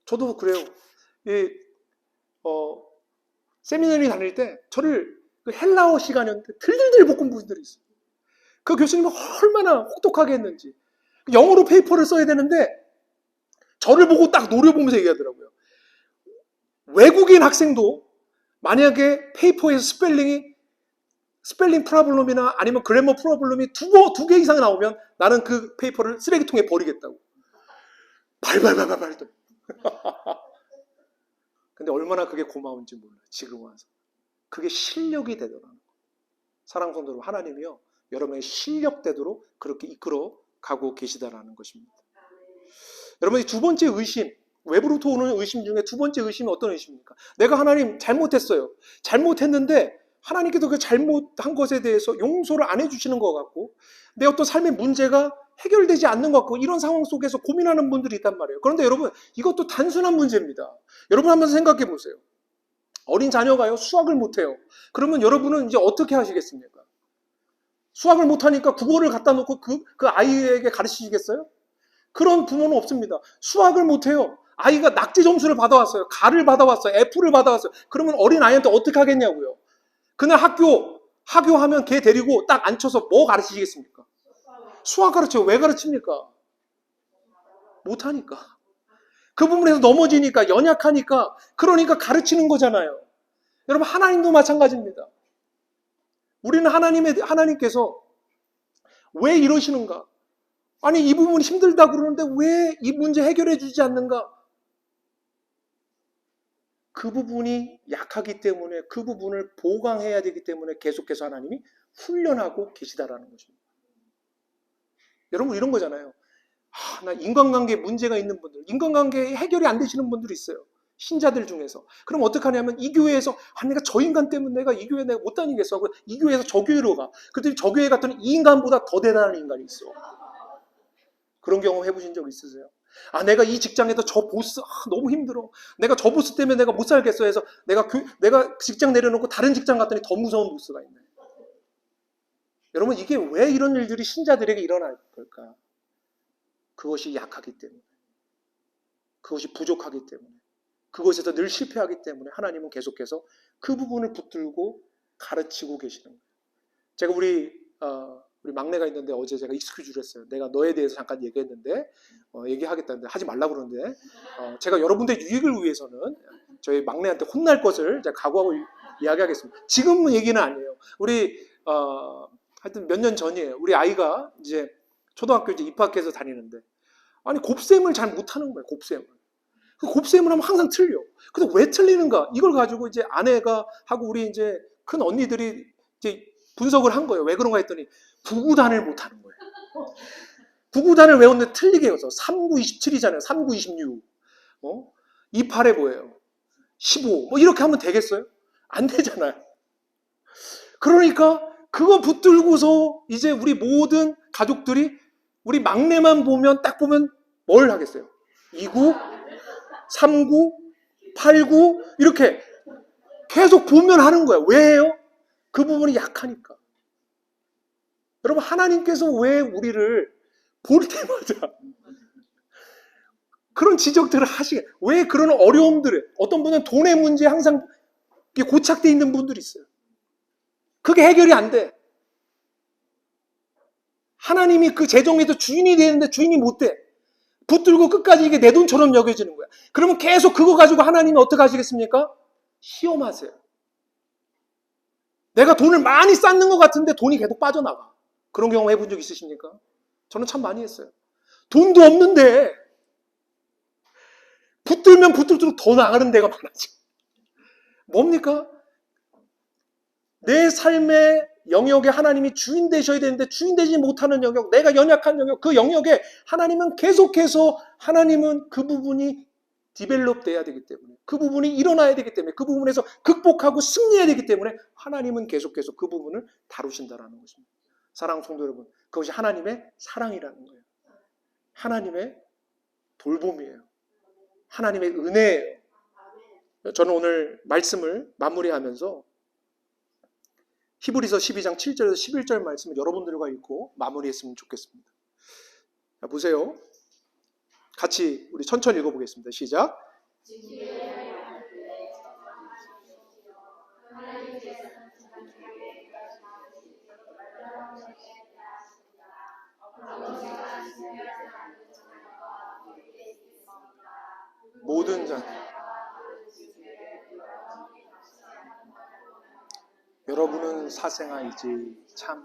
저도 그래요. 세미나리 다닐 때 저를 그 헬라어 시간이었는데 들들들 볶은 분들이 있어요. 그 교수님은 얼마나 혹독하게 했는지. 영어로 페이퍼를 써야 되는데 저를 보고 딱 노려보면서 얘기하더라고요. 외국인 학생도 만약에 페이퍼에서 스펠링 프로블럼이나 아니면 그래머 프로블럼이 두 개 이상 나오면 나는 그 페이퍼를 쓰레기통에 버리겠다고. 발발발발발. 근데 얼마나 그게 고마운지 몰라요. 지금 와서. 그게 실력이 되더라고요. 사랑하는 성도 여러분, 하나님이요, 여러분의 실력되도록 그렇게 이끌어 가고 계시다라는 것입니다. 여러분이 두 번째 의심, 외부로부터 오는 의심 중에 두 번째 의심이 어떤 의심입니까? 내가 하나님 잘못했어요. 잘못했는데 하나님께서 그 잘못한 것에 대해서 용서를 안 해주시는 것 같고, 내 어떤 삶의 문제가 해결되지 않는 것 같고, 이런 상황 속에서 고민하는 분들이 있단 말이에요. 그런데 여러분, 이것도 단순한 문제입니다. 여러분 한번 생각해 보세요. 어린 자녀가요, 수학을 못해요. 그러면 여러분은 이제 어떻게 하시겠습니까? 수학을 못하니까 국어를 갖다 놓고 그 아이에게 가르치시겠어요? 그런 부모는 없습니다. 수학을 못해요. 아이가 낙제 점수를 받아왔어요. 가를 받아왔어요. F를 받아왔어요. 그러면 어린 아이한테 어떻게 하겠냐고요. 그날 학교하면 걔 데리고 딱 앉혀서 뭐 가르치시겠습니까? 수학 가르쳐요. 왜 가르칩니까? 못하니까. 그 부분에서 넘어지니까, 연약하니까, 그러니까 가르치는 거잖아요. 여러분, 하나님도 마찬가지입니다. 우리는 하나님께서 왜 이러시는가? 아니, 이 부분이 힘들다 그러는데 왜 이 문제 해결해 주지 않는가? 그 부분이 약하기 때문에, 그 부분을 보강해야 되기 때문에 계속해서 하나님이 훈련하고 계시다라는 것입니다. 여러분, 이런 거잖아요. 나 인간관계에 문제가 있는 분들, 인간관계에 해결이 안 되시는 분들이 있어요. 신자들 중에서. 그럼 어떻게 하냐면, 이 교회에서 내가 저 인간 때문에 내가 이 교회 내가 못 다니겠어 하고 이 교회에서 저 교회로 가. 그랬더니 저 교회 갔더니 이 인간보다 더 대단한 인간이 있어. 그런 경험 해보신 적 있으세요? 내가 이 직장에서 저 보스 너무 힘들어. 내가 저 보스 때문에 내가 못 살겠어 해서 내가 직장 내려놓고 다른 직장 갔더니 더 무서운 보스가 있네. 여러분, 이게 왜 이런 일들이 신자들에게 일어날 걸까? 그것이 약하기 때문에, 그것이 부족하기 때문에, 그것에서 늘 실패하기 때문에 하나님은 계속해서 그 부분을 붙들고 가르치고 계시는 거예요. 제가 우리 막내가 있는데 어제 제가 익스큐즈를 했어요. 내가 너에 대해서 잠깐 얘기했는데 얘기하겠다는데 하지 말라고 그러는데 제가 여러분들의 유익을 위해서는 저희 막내한테 혼날 것을 제가 각오하고 이야기하겠습니다. 지금은 얘기는 아니에요. 우리 하여튼 몇 년 전이에요. 우리 아이가 이제 초등학교 이제 입학해서 다니는데 곱셈을 잘 못하는 거예요. 곱셈을. 그 곱셈을 하면 항상 틀려. 근데 왜 틀리는가? 이걸 가지고 이제 아내가 하고 우리 이제 큰 언니들이 이제 분석을 한 거예요. 왜 그런가 했더니 구구단을 못하는 거예요. 구구단을 외웠는데 틀리게 해서 39, 27이잖아요. 39, 26. 28에 뭐예요? 15. 뭐 이렇게 하면 되겠어요? 안 되잖아요. 그러니까 그거 붙들고서 이제 우리 모든 가족들이 우리 막내만 보면 딱 보면 뭘 하겠어요? 29, 39, 89 이렇게 계속 보면 하는 거예요. 왜 해요? 그 부분이 약하니까. 여러분, 하나님께서 왜 우리를 볼 때마다 그런 지적들을 하시게, 왜 그런 어려움들을, 어떤 분은 돈의 문제에 항상 고착되어 있는 분들이 있어요. 그게 해결이 안 돼. 하나님이 그 재정에도 주인이 되는데 주인이 못 돼. 붙들고 끝까지 이게 내 돈처럼 여겨지는 거야. 그러면 계속 그거 가지고 하나님이 어떻게 하시겠습니까? 시험하세요. 내가 돈을 많이 쌓는 것 같은데 돈이 계속 빠져나가. 그런 경험 해본 적 있으십니까? 저는 참 많이 했어요. 돈도 없는데 붙들면 붙들수록 더 나가는 데가 많아져. 뭡니까? 내 삶의 영역에 하나님이 주인 되셔야 되는데 주인 되지 못하는 영역, 내가 연약한 영역, 그 영역에 하나님은 계속해서 하나님은 그 부분이 디벨롭 돼야 되기 때문에, 그 부분이 일어나야 되기 때문에, 그 부분에서 극복하고 승리해야 되기 때문에 하나님은 계속해서 그 부분을 다루신다라는 것입니다. 사랑하는 성도 여러분, 그것이 하나님의 사랑이라는 거예요. 하나님의 돌봄이에요. 하나님의 은혜예요. 저는 오늘 말씀을 마무리하면서 히브리서 12장 7절에서 11절 말씀을 여러분들과 읽고 마무리했으면 좋겠습니다. 자, 보세요. 같이 우리 천천히 읽어보겠습니다. 시작. 모든 자, 여러분은 사생아이지 참.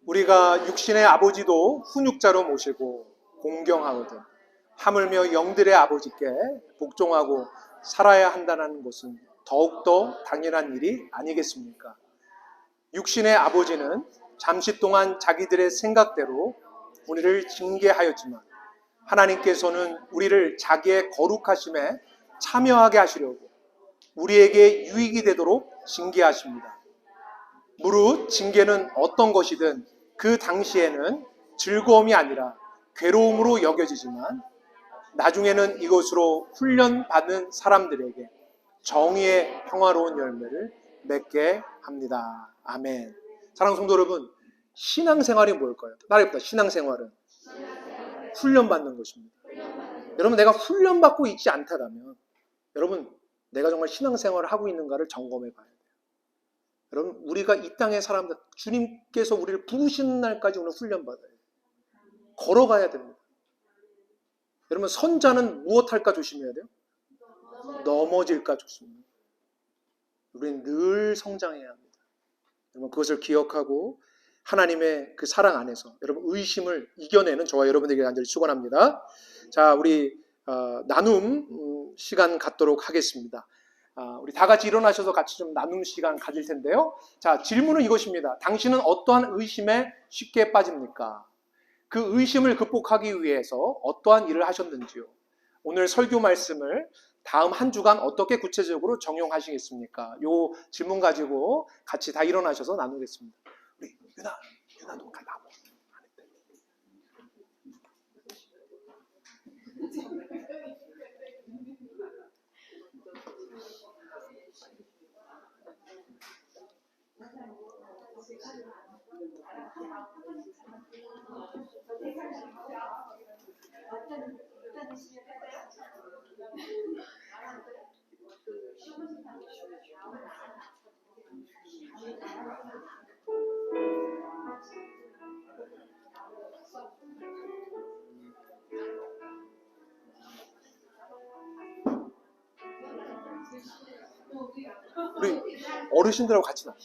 우리가 육신의 아버지도 훈육자로 모시고 공경하거든 하물며 영들의 아버지께 복종하고 살아야 한다는 것은 더욱더 당연한 일이 아니겠습니까? 육신의 아버지는 잠시 동안 자기들의 생각대로 우리를 징계하였지만 하나님께서는 우리를 자기의 거룩하심에 참여하게 하시려고 우리에게 유익이 되도록 징계하십니다. 무릇 징계는 어떤 것이든 그 당시에는 즐거움이 아니라 괴로움으로 여겨지지만 나중에는 이것으로 훈련받은 사람들에게 정의의 평화로운 열매를 맺게 합니다. 아멘. 사랑하는 성도 여러분, 신앙생활이 뭘까요? 따라해봅시다. 신앙생활은 훈련받는 것입니다. 여러분, 내가 훈련받고 있지 않다면 여러분, 내가 정말 신앙생활을 하고 있는가를 점검해 봐야 돼요. 여러분, 우리가 이 땅의 사람들, 주님께서 우리를 부르시는 날까지 오늘 훈련받아야 돼요. 걸어가야 됩니다. 여러분, 선자는 무엇할까 조심해야 돼요? 넘어질까 조심해야 돼요. 우리는 늘 성장해야 합니다. 여러분, 그것을 기억하고 하나님의 그 사랑 안에서 여러분 의심을 이겨내는 저와 여러분에게 간절히 축원합니다. 자, 우리 나눔 시간 갖도록 하겠습니다. 우리 다 같이 일어나셔서 같이 좀 나눔 시간 가질 텐데요. 자, 질문은 이것입니다. 당신은 어떠한 의심에 쉽게 빠집니까? 그 의심을 극복하기 위해서 어떠한 일을 하셨는지요? 오늘 설교 말씀을 다음 한 주간 어떻게 구체적으로 적용하시겠습니까? 요 질문 가지고 같이 다 일어나셔서 나누겠습니다. 우리 유나도 나무. 우리 어르신들하고 같이 나.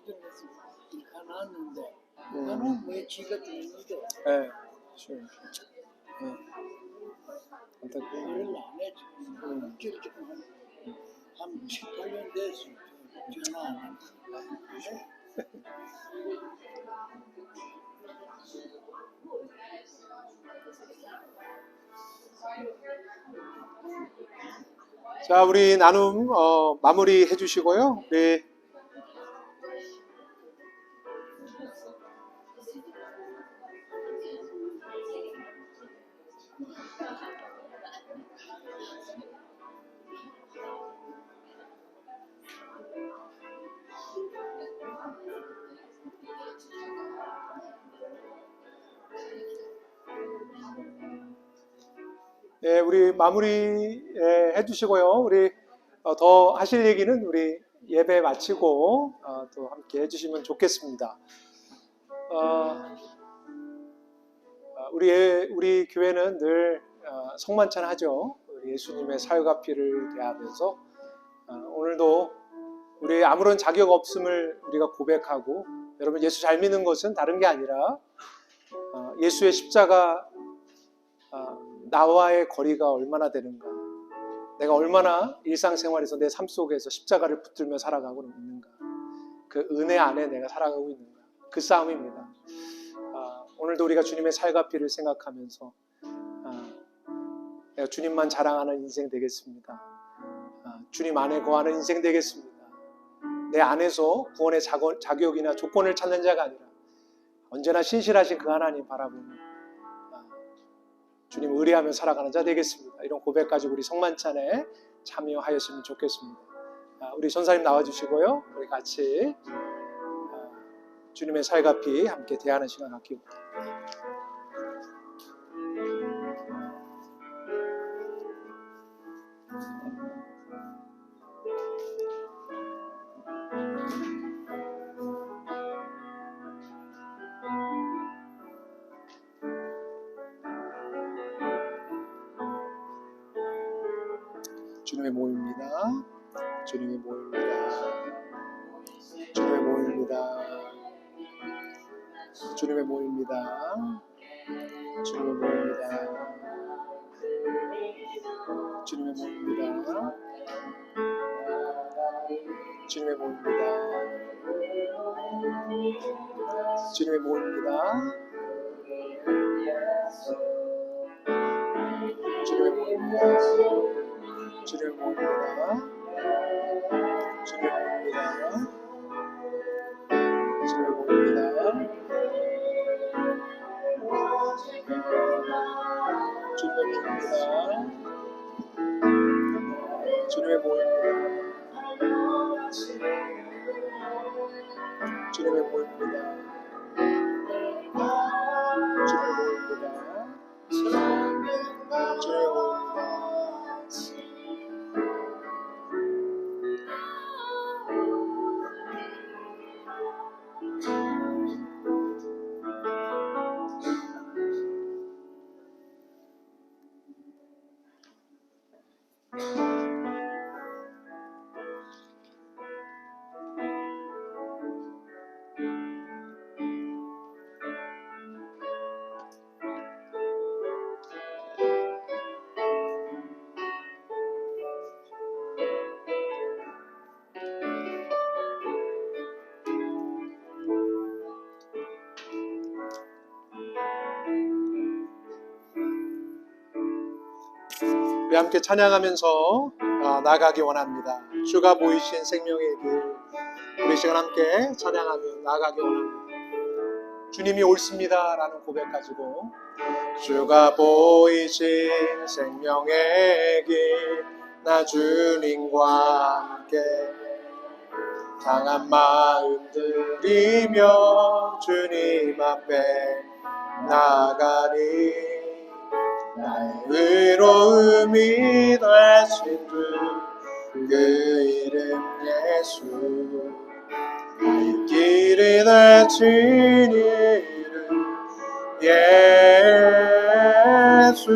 걱정해서 일가 나왔는데 일가는 왜 지가 죽는데 네. 안타깝고. 일을 안 해 지금 지금 한 7, 8년 됐어 전화 안 해. 자, 우리 나눔 마무리 해주시고요. 우리 예, 우리 마무리 해주시고요. 우리 더 하실 얘기는 우리 예배 마치고 또 함께 해주시면 좋겠습니다. 우리 교회는 늘 성만찬 하죠. 우리 예수님의 사역과 피를 대하면서 오늘도 우리 아무런 자격 없음을 우리가 고백하고, 여러분 예수 잘 믿는 것은 다른 게 아니라 예수의 십자가 나와의 거리가 얼마나 되는가, 내가 얼마나 일상생활에서 내 삶 속에서 십자가를 붙들며 살아가고 있는가, 그 은혜 안에 내가 살아가고 있는가, 그 싸움입니다. 오늘도 우리가 주님의 살과 피를 생각하면서 내가 주님만 자랑하는 인생 되겠습니다. 주님 안에 거하는 인생 되겠습니다. 내 안에서 구원의 자격이나 조건을 찾는 자가 아니라 언제나 신실하신 그 하나님 바라보며 주님 의뢰하며 살아가는 자 되겠습니다. 이런 고백 가지고 우리 성만찬에 참여하였으면 좋겠습니다. 우리 전사님 나와주시고요. 우리 같이 주님의 살과 피 함께 대하는 시간 갖기로. 주님의 모임입니다. 주님의 모임입니다. 주님의 모임입니다. 주님의 모임입니다. 주님의 모임입니다. 주님의 모임입니다. 주님의 모임입니다. 주님의 모임입니다. 주님의 모임입니다. 주님의 모임입니다. 주님의 모임입니다. 주님의 모임입니다. 주님의 모임입니다. 주님의 모임입니다. 주님의 모임입니다. 주님의 모임입니다. 우리 함께 찬양하면서 나아가기 원합니다. 주가 보이신 생명의 길, 우리 시간 함께 찬양하며 나아가기 원합니다. 주님이 옳습니다 라는 고백 가지고, 주가 보이신 생명의 길, 나 주님과 함께 강한 마음 들이며 주님 앞에 나가리. 나의 의로움이 되신 주, 그 이름 예수, 나의 길이 되신 이름 예수.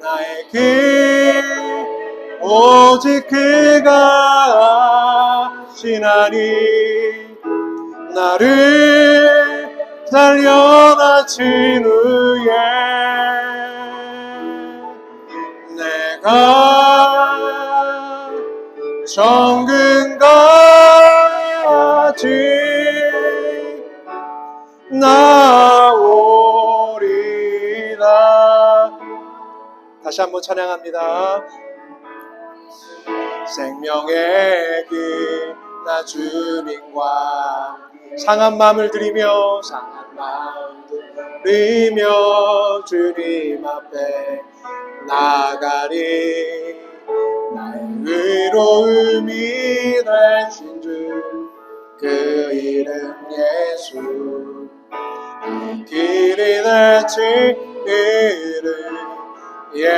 나의 길 오직 그가 나를 단련하신 후에 내가 정금같이 나오리라. 다시 한번 찬양합니다. 생명의 길 나 주님과 상한 마음을 드리며 주님 앞에 나가리. 나의 의로움이 되신 주 그 이름 예수. 나의 길이 되신 이름 예수.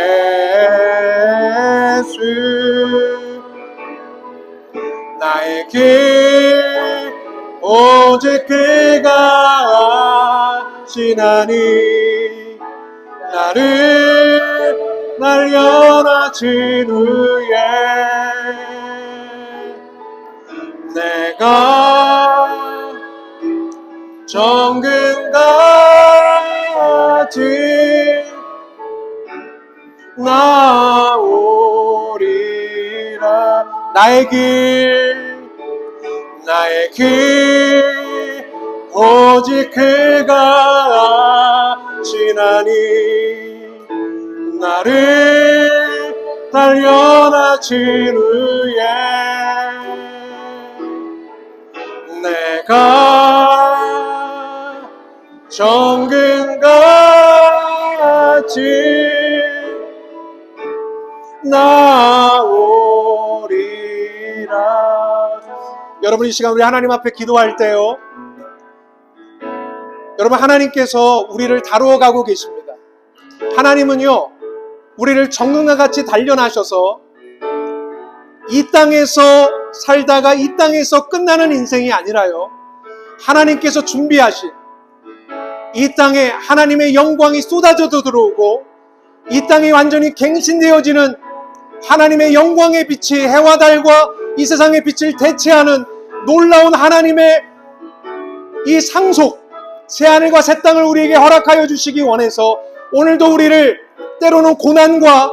나의 길 오직 그가 아시나니. 나를 단련하신 후에 내가 정금같이 나오리라. 나의 길 오직 그가 아시나니. 나를 단련하신 후에 내가 정금같이 나오리라. 여러분, 이 시간 우리 하나님 앞에 기도할 때요, 여러분, 하나님께서 우리를 다루어 가고 계십니다. 하나님은요, 우리를 정금과 같이 단련하셔서 이 땅에서 살다가 이 땅에서 끝나는 인생이 아니라요, 하나님께서 준비하신 이 땅에 하나님의 영광이 쏟아져 들어오고 이 땅이 완전히 갱신되어지는 하나님의 영광의 빛이 해와 달과 이 세상의 빛을 대체하는 놀라운 하나님의 이 상속, 새하늘과 새 땅을 우리에게 허락하여 주시기 원해서 오늘도 우리를 때로는 고난과,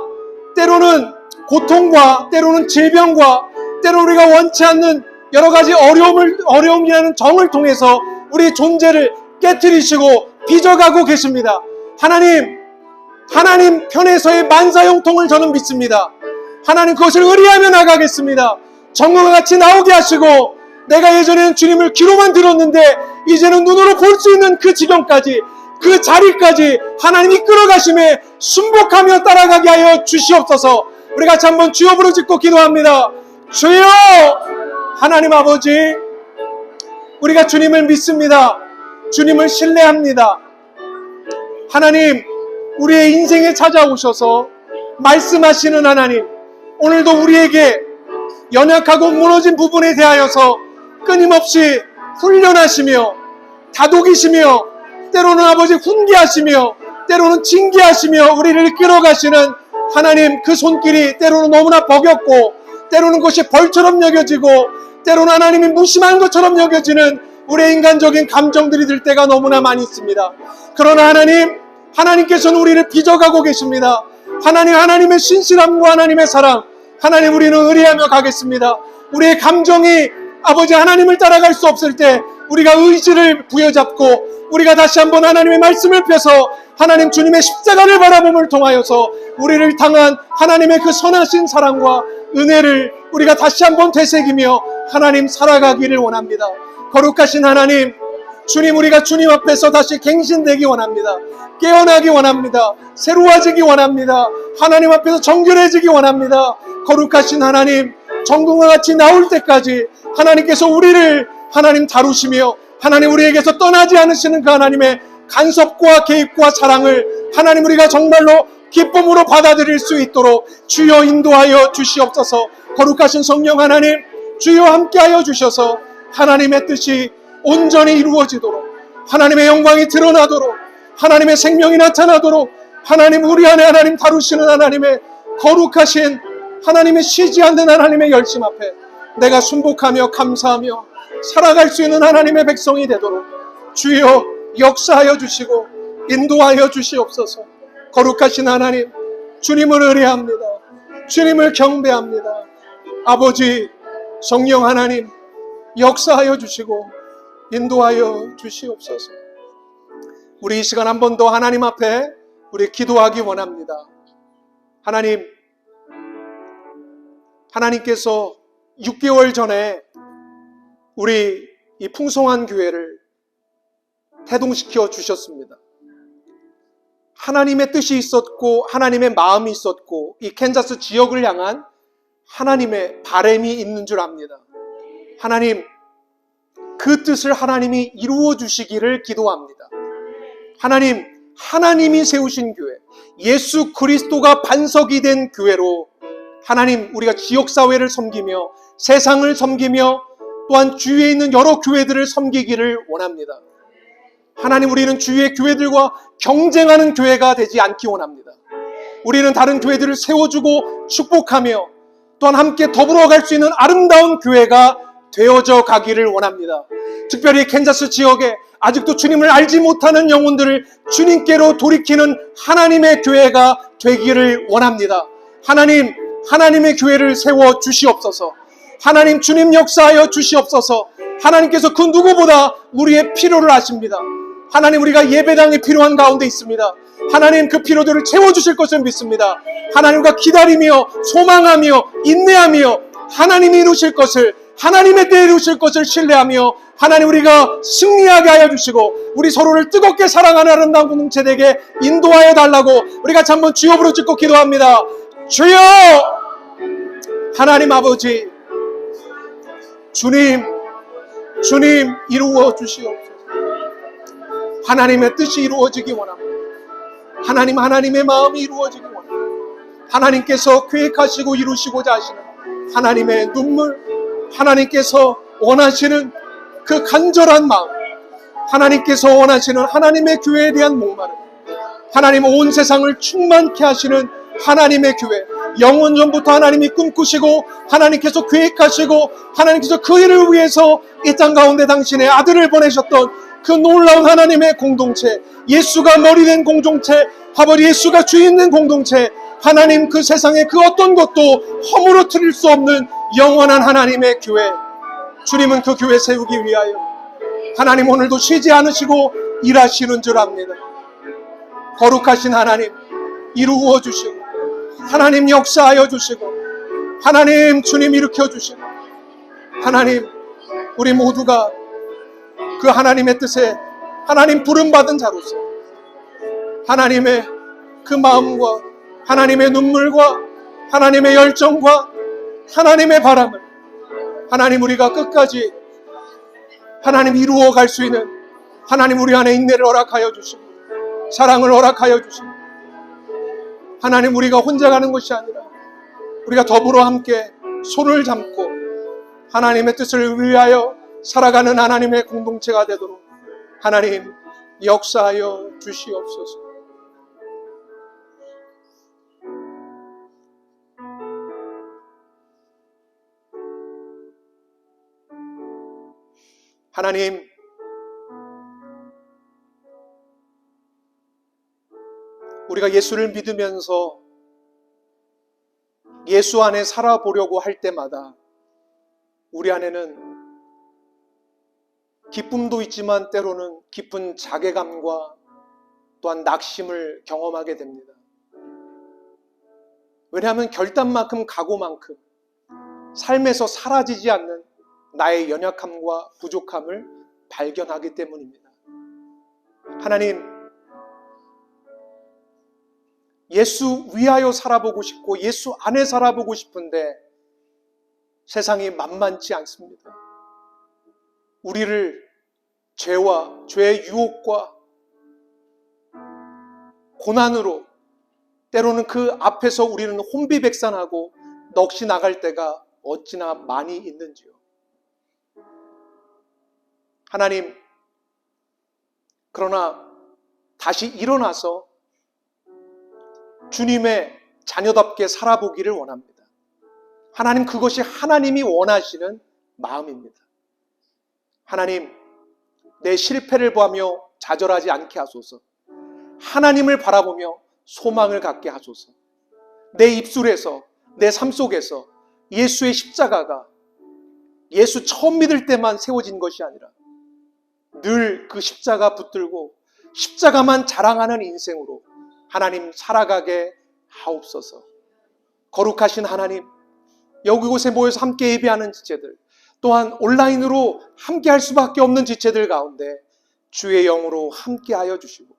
때로는 고통과, 때로는 질병과, 때로는 우리가 원치 않는 여러 가지 어려움이라는 정을 통해서 우리의 존재를 깨트리시고 빚어가고 계십니다. 하나님 편에서의 만사형통을 저는 믿습니다. 하나님, 그것을 의리하며 나가겠습니다. 정금과 같이 나오게 하시고, 내가 예전에는 주님을 귀로만 들었는데 이제는 눈으로 볼 수 있는 그 지경까지, 그 자리까지 하나님이 이끌어가심에 순복하며 따라가게 하여 주시옵소서. 우리 같이 한번 주여 부르짖고 기도합니다. 주여! 하나님 아버지, 우리가 주님을 믿습니다. 주님을 신뢰합니다. 하나님, 우리의 인생에 찾아오셔서 말씀하시는 하나님, 오늘도 우리에게 연약하고 무너진 부분에 대하여서 끊임없이 훈련하시며 다독이시며 때로는 아버지 훈계하시며 때로는 징계하시며 우리를 끌어가시는 하나님, 그 손길이 때로는 너무나 버겁고 때로는 그것이 벌처럼 여겨지고 때로는 하나님이 무심한 것처럼 여겨지는 우리의 인간적인 감정들이 들 때가 너무나 많이 있습니다. 그러나 하나님께서는 우리를 빚어가고 계십니다. 하나님의 신실함과 하나님의 사랑, 하나님, 우리는 의리하며 가겠습니다. 우리의 감정이 아버지 하나님을 따라갈 수 없을 때 우리가 의지를 부여잡고 우리가 다시 한번 하나님의 말씀을 펴서 하나님 주님의 십자가를 바라봄을 통하여서 우리를 향한 하나님의 그 선하신 사랑과 은혜를 우리가 다시 한번 되새기며 하나님 살아가기를 원합니다. 거룩하신 하나님, 주님, 우리가 주님 앞에서 다시 갱신되기 원합니다. 깨어나기 원합니다. 새로워지기 원합니다. 하나님 앞에서 정결해지기 원합니다. 거룩하신 하나님, 정금과 같이 나올 때까지 하나님께서 우리를 하나님 다루시며 하나님 우리에게서 떠나지 않으시는 그 하나님의 간섭과 개입과 사랑을 하나님 우리가 정말로 기쁨으로 받아들일 수 있도록 주여 인도하여 주시옵소서. 거룩하신 성령 하나님, 주여 함께하여 주셔서 하나님의 뜻이 온전히 이루어지도록, 하나님의 영광이 드러나도록, 하나님의 생명이 나타나도록, 하나님 우리 안에 하나님 다루시는 하나님의 거룩하신 하나님의 쉬지 않는 하나님의 열심 앞에 내가 순복하며 감사하며 살아갈 수 있는 하나님의 백성이 되도록 주여 역사하여 주시고 인도하여 주시옵소서. 거룩하신 하나님, 주님을 의뢰합니다. 주님을 경배합니다. 아버지, 성령 하나님, 역사하여 주시고 인도하여 주시옵소서. 우리 이 시간 한 번 더 하나님 앞에 우리 기도하기 원합니다. 하나님께서 6개월 전에 우리 이 풍성한 교회를 태동시켜 주셨습니다. 하나님의 뜻이 있었고 하나님의 마음이 있었고 이 캔자스 지역을 향한 하나님의 바람이 있는 줄 압니다. 하나님, 그 뜻을 하나님이 이루어 주시기를 기도합니다. 하나님이 세우신 교회, 예수 그리스도가 반석이 된 교회로 하나님, 우리가 지역사회를 섬기며 세상을 섬기며 또한 주위에 있는 여러 교회들을 섬기기를 원합니다. 하나님, 우리는 주위의 교회들과 경쟁하는 교회가 되지 않기 원합니다. 우리는 다른 교회들을 세워주고 축복하며 또한 함께 더불어 갈 수 있는 아름다운 교회가 되어져 가기를 원합니다. 특별히 캔자스 지역에 아직도 주님을 알지 못하는 영혼들을 주님께로 돌이키는 하나님의 교회가 되기를 원합니다. 하나님의 교회를 세워 주시옵소서. 하나님, 주님 역사하여 주시옵소서. 하나님께서 그 누구보다 우리의 필요를 아십니다. 하나님, 우리가 예배당이 필요한 가운데 있습니다. 하나님, 그 필요들을 채워주실 것을 믿습니다. 하나님과 기다리며 소망하며 인내하며 하나님이 이루실 것을, 하나님의 때에 이루실 것을 신뢰하며 하나님, 우리가 승리하게 하여 주시고 우리 서로를 뜨겁게 사랑하는 아름다운 공동체 되게 인도하여 달라고 우리 같이 한번 주여 부르짖고 기도합니다. 주여! 하나님 아버지, 주님 이루어 주시옵소서. 하나님의 뜻이 이루어지기 원합니다. 하나님의 마음이 이루어지기 원합니다. 하나님께서 계획하시고 이루시고자 하시는 하나님의 눈물, 하나님께서 원하시는 그 간절한 마음, 하나님께서 원하시는 하나님의 교회에 대한 목마름, 하나님 온 세상을 충만케 하시는 하나님의 교회, 영원 전부터 하나님이 꿈꾸시고 하나님께서 계획하시고 하나님께서 그 일을 위해서 이 땅 가운데 당신의 아들을 보내셨던 그 놀라운 하나님의 공동체, 예수가 머리 된 공동체, 아버지 예수가 주인 된 공동체, 하나님 그 세상에 그 어떤 것도 허물어뜨릴 수 없는 영원한 하나님의 교회, 주님은 그 교회 세우기 위하여 하나님 오늘도 쉬지 않으시고 일하시는 줄 압니다. 거룩하신 하나님 이루어 주시고 하나님 역사하여 주시고 하나님 주님 일으켜 주시고 하나님, 우리 모두가 그 하나님의 뜻에 하나님 부름받은 자로서 하나님의 그 마음과 하나님의 눈물과 하나님의 열정과 하나님의 바람을 하나님 우리가 끝까지 하나님 이루어 갈 수 있는 하나님 우리 안에 인내를 허락하여 주시고 사랑을 허락하여 주시고 하나님, 우리가 혼자 가는 것이 아니라 우리가 더불어 함께 손을 잡고 하나님의 뜻을 위하여 살아가는 하나님의 공동체가 되도록 하나님 역사하여 주시옵소서. 하나님, 우리가 예수를 믿으면서 예수 안에 살아보려고 할 때마다 우리 안에는 기쁨도 있지만 때로는 깊은 자괴감과 또한 낙심을 경험하게 됩니다. 왜냐하면 결단만큼 각오만큼 삶에서 사라지지 않는 나의 연약함과 부족함을 발견하기 때문입니다. 하나님, 예수 위하여 살아보고 싶고 예수 안에 살아보고 싶은데 세상이 만만치 않습니다. 우리를 죄와 죄의 유혹과 고난으로 때로는 그 앞에서 우리는 혼비백산하고 넋이 나갈 때가 어찌나 많이 있는지요. 하나님, 그러나 다시 일어나서 주님의 자녀답게 살아보기를 원합니다. 하나님, 그것이 하나님이 원하시는 마음입니다. 하나님, 내 실패를 보며 좌절하지 않게 하소서. 하나님을 바라보며 소망을 갖게 하소서. 내 입술에서, 내 삶 속에서 예수의 십자가가 예수 처음 믿을 때만 세워진 것이 아니라 늘 그 십자가 붙들고 십자가만 자랑하는 인생으로 하나님 살아가게 하옵소서. 거룩하신 하나님, 여기 곳에 모여서 함께 예배하는 지체들, 또한 온라인으로 함께 할 수밖에 없는 지체들 가운데 주의 영으로 함께 하여 주시고,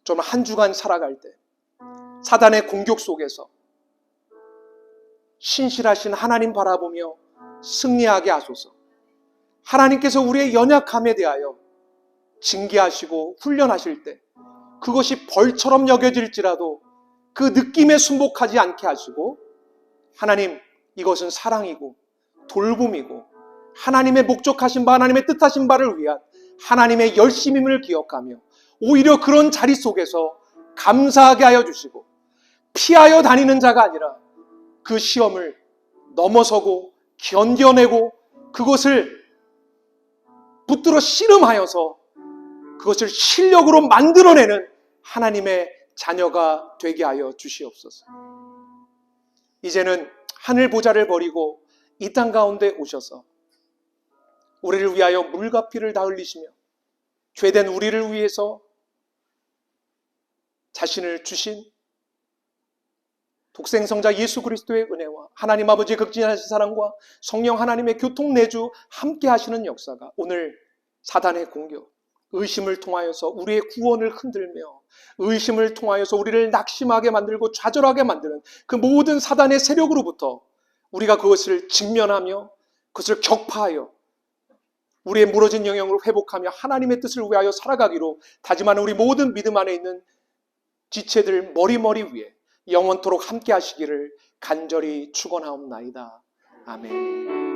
좀 한 주간 살아갈 때 사단의 공격 속에서 신실하신 하나님 바라보며 승리하게 하소서. 하나님께서 우리의 연약함에 대하여 징계하시고 훈련하실 때 그것이 벌처럼 여겨질지라도 그 느낌에 순복하지 않게 하시고, 하나님, 이것은 사랑이고 돌봄이고 하나님의 목적하신 바, 하나님의 뜻하신 바를 위한 하나님의 열심임을 기억하며 오히려 그런 자리 속에서 감사하게 하여 주시고, 피하여 다니는 자가 아니라 그 시험을 넘어서고 견뎌내고 그것을 붙들어 씨름하여서 그것을 실력으로 만들어내는 하나님의 자녀가 되게 하여 주시옵소서. 이제는 하늘 보좌를 버리고 이 땅 가운데 오셔서 우리를 위하여 물과 피를 다 흘리시며 죄된 우리를 위해서 자신을 주신 독생성자 예수 그리스도의 은혜와 하나님 아버지의 극진하신 사랑과 성령 하나님의 교통 내주 함께 하시는 역사가 오늘 사단의 공격, 의심을 통하여서 우리의 구원을 흔들며 의심을 통하여서 우리를 낙심하게 만들고 좌절하게 만드는 그 모든 사단의 세력으로부터 우리가 그것을 직면하며 그것을 격파하여 우리의 무너진 영역으로 회복하며 하나님의 뜻을 위하여 살아가기로 다짐하는 우리 모든 믿음 안에 있는 지체들 머리 위에 영원토록 함께 하시기를 간절히 축원하옵나이다. 아멘.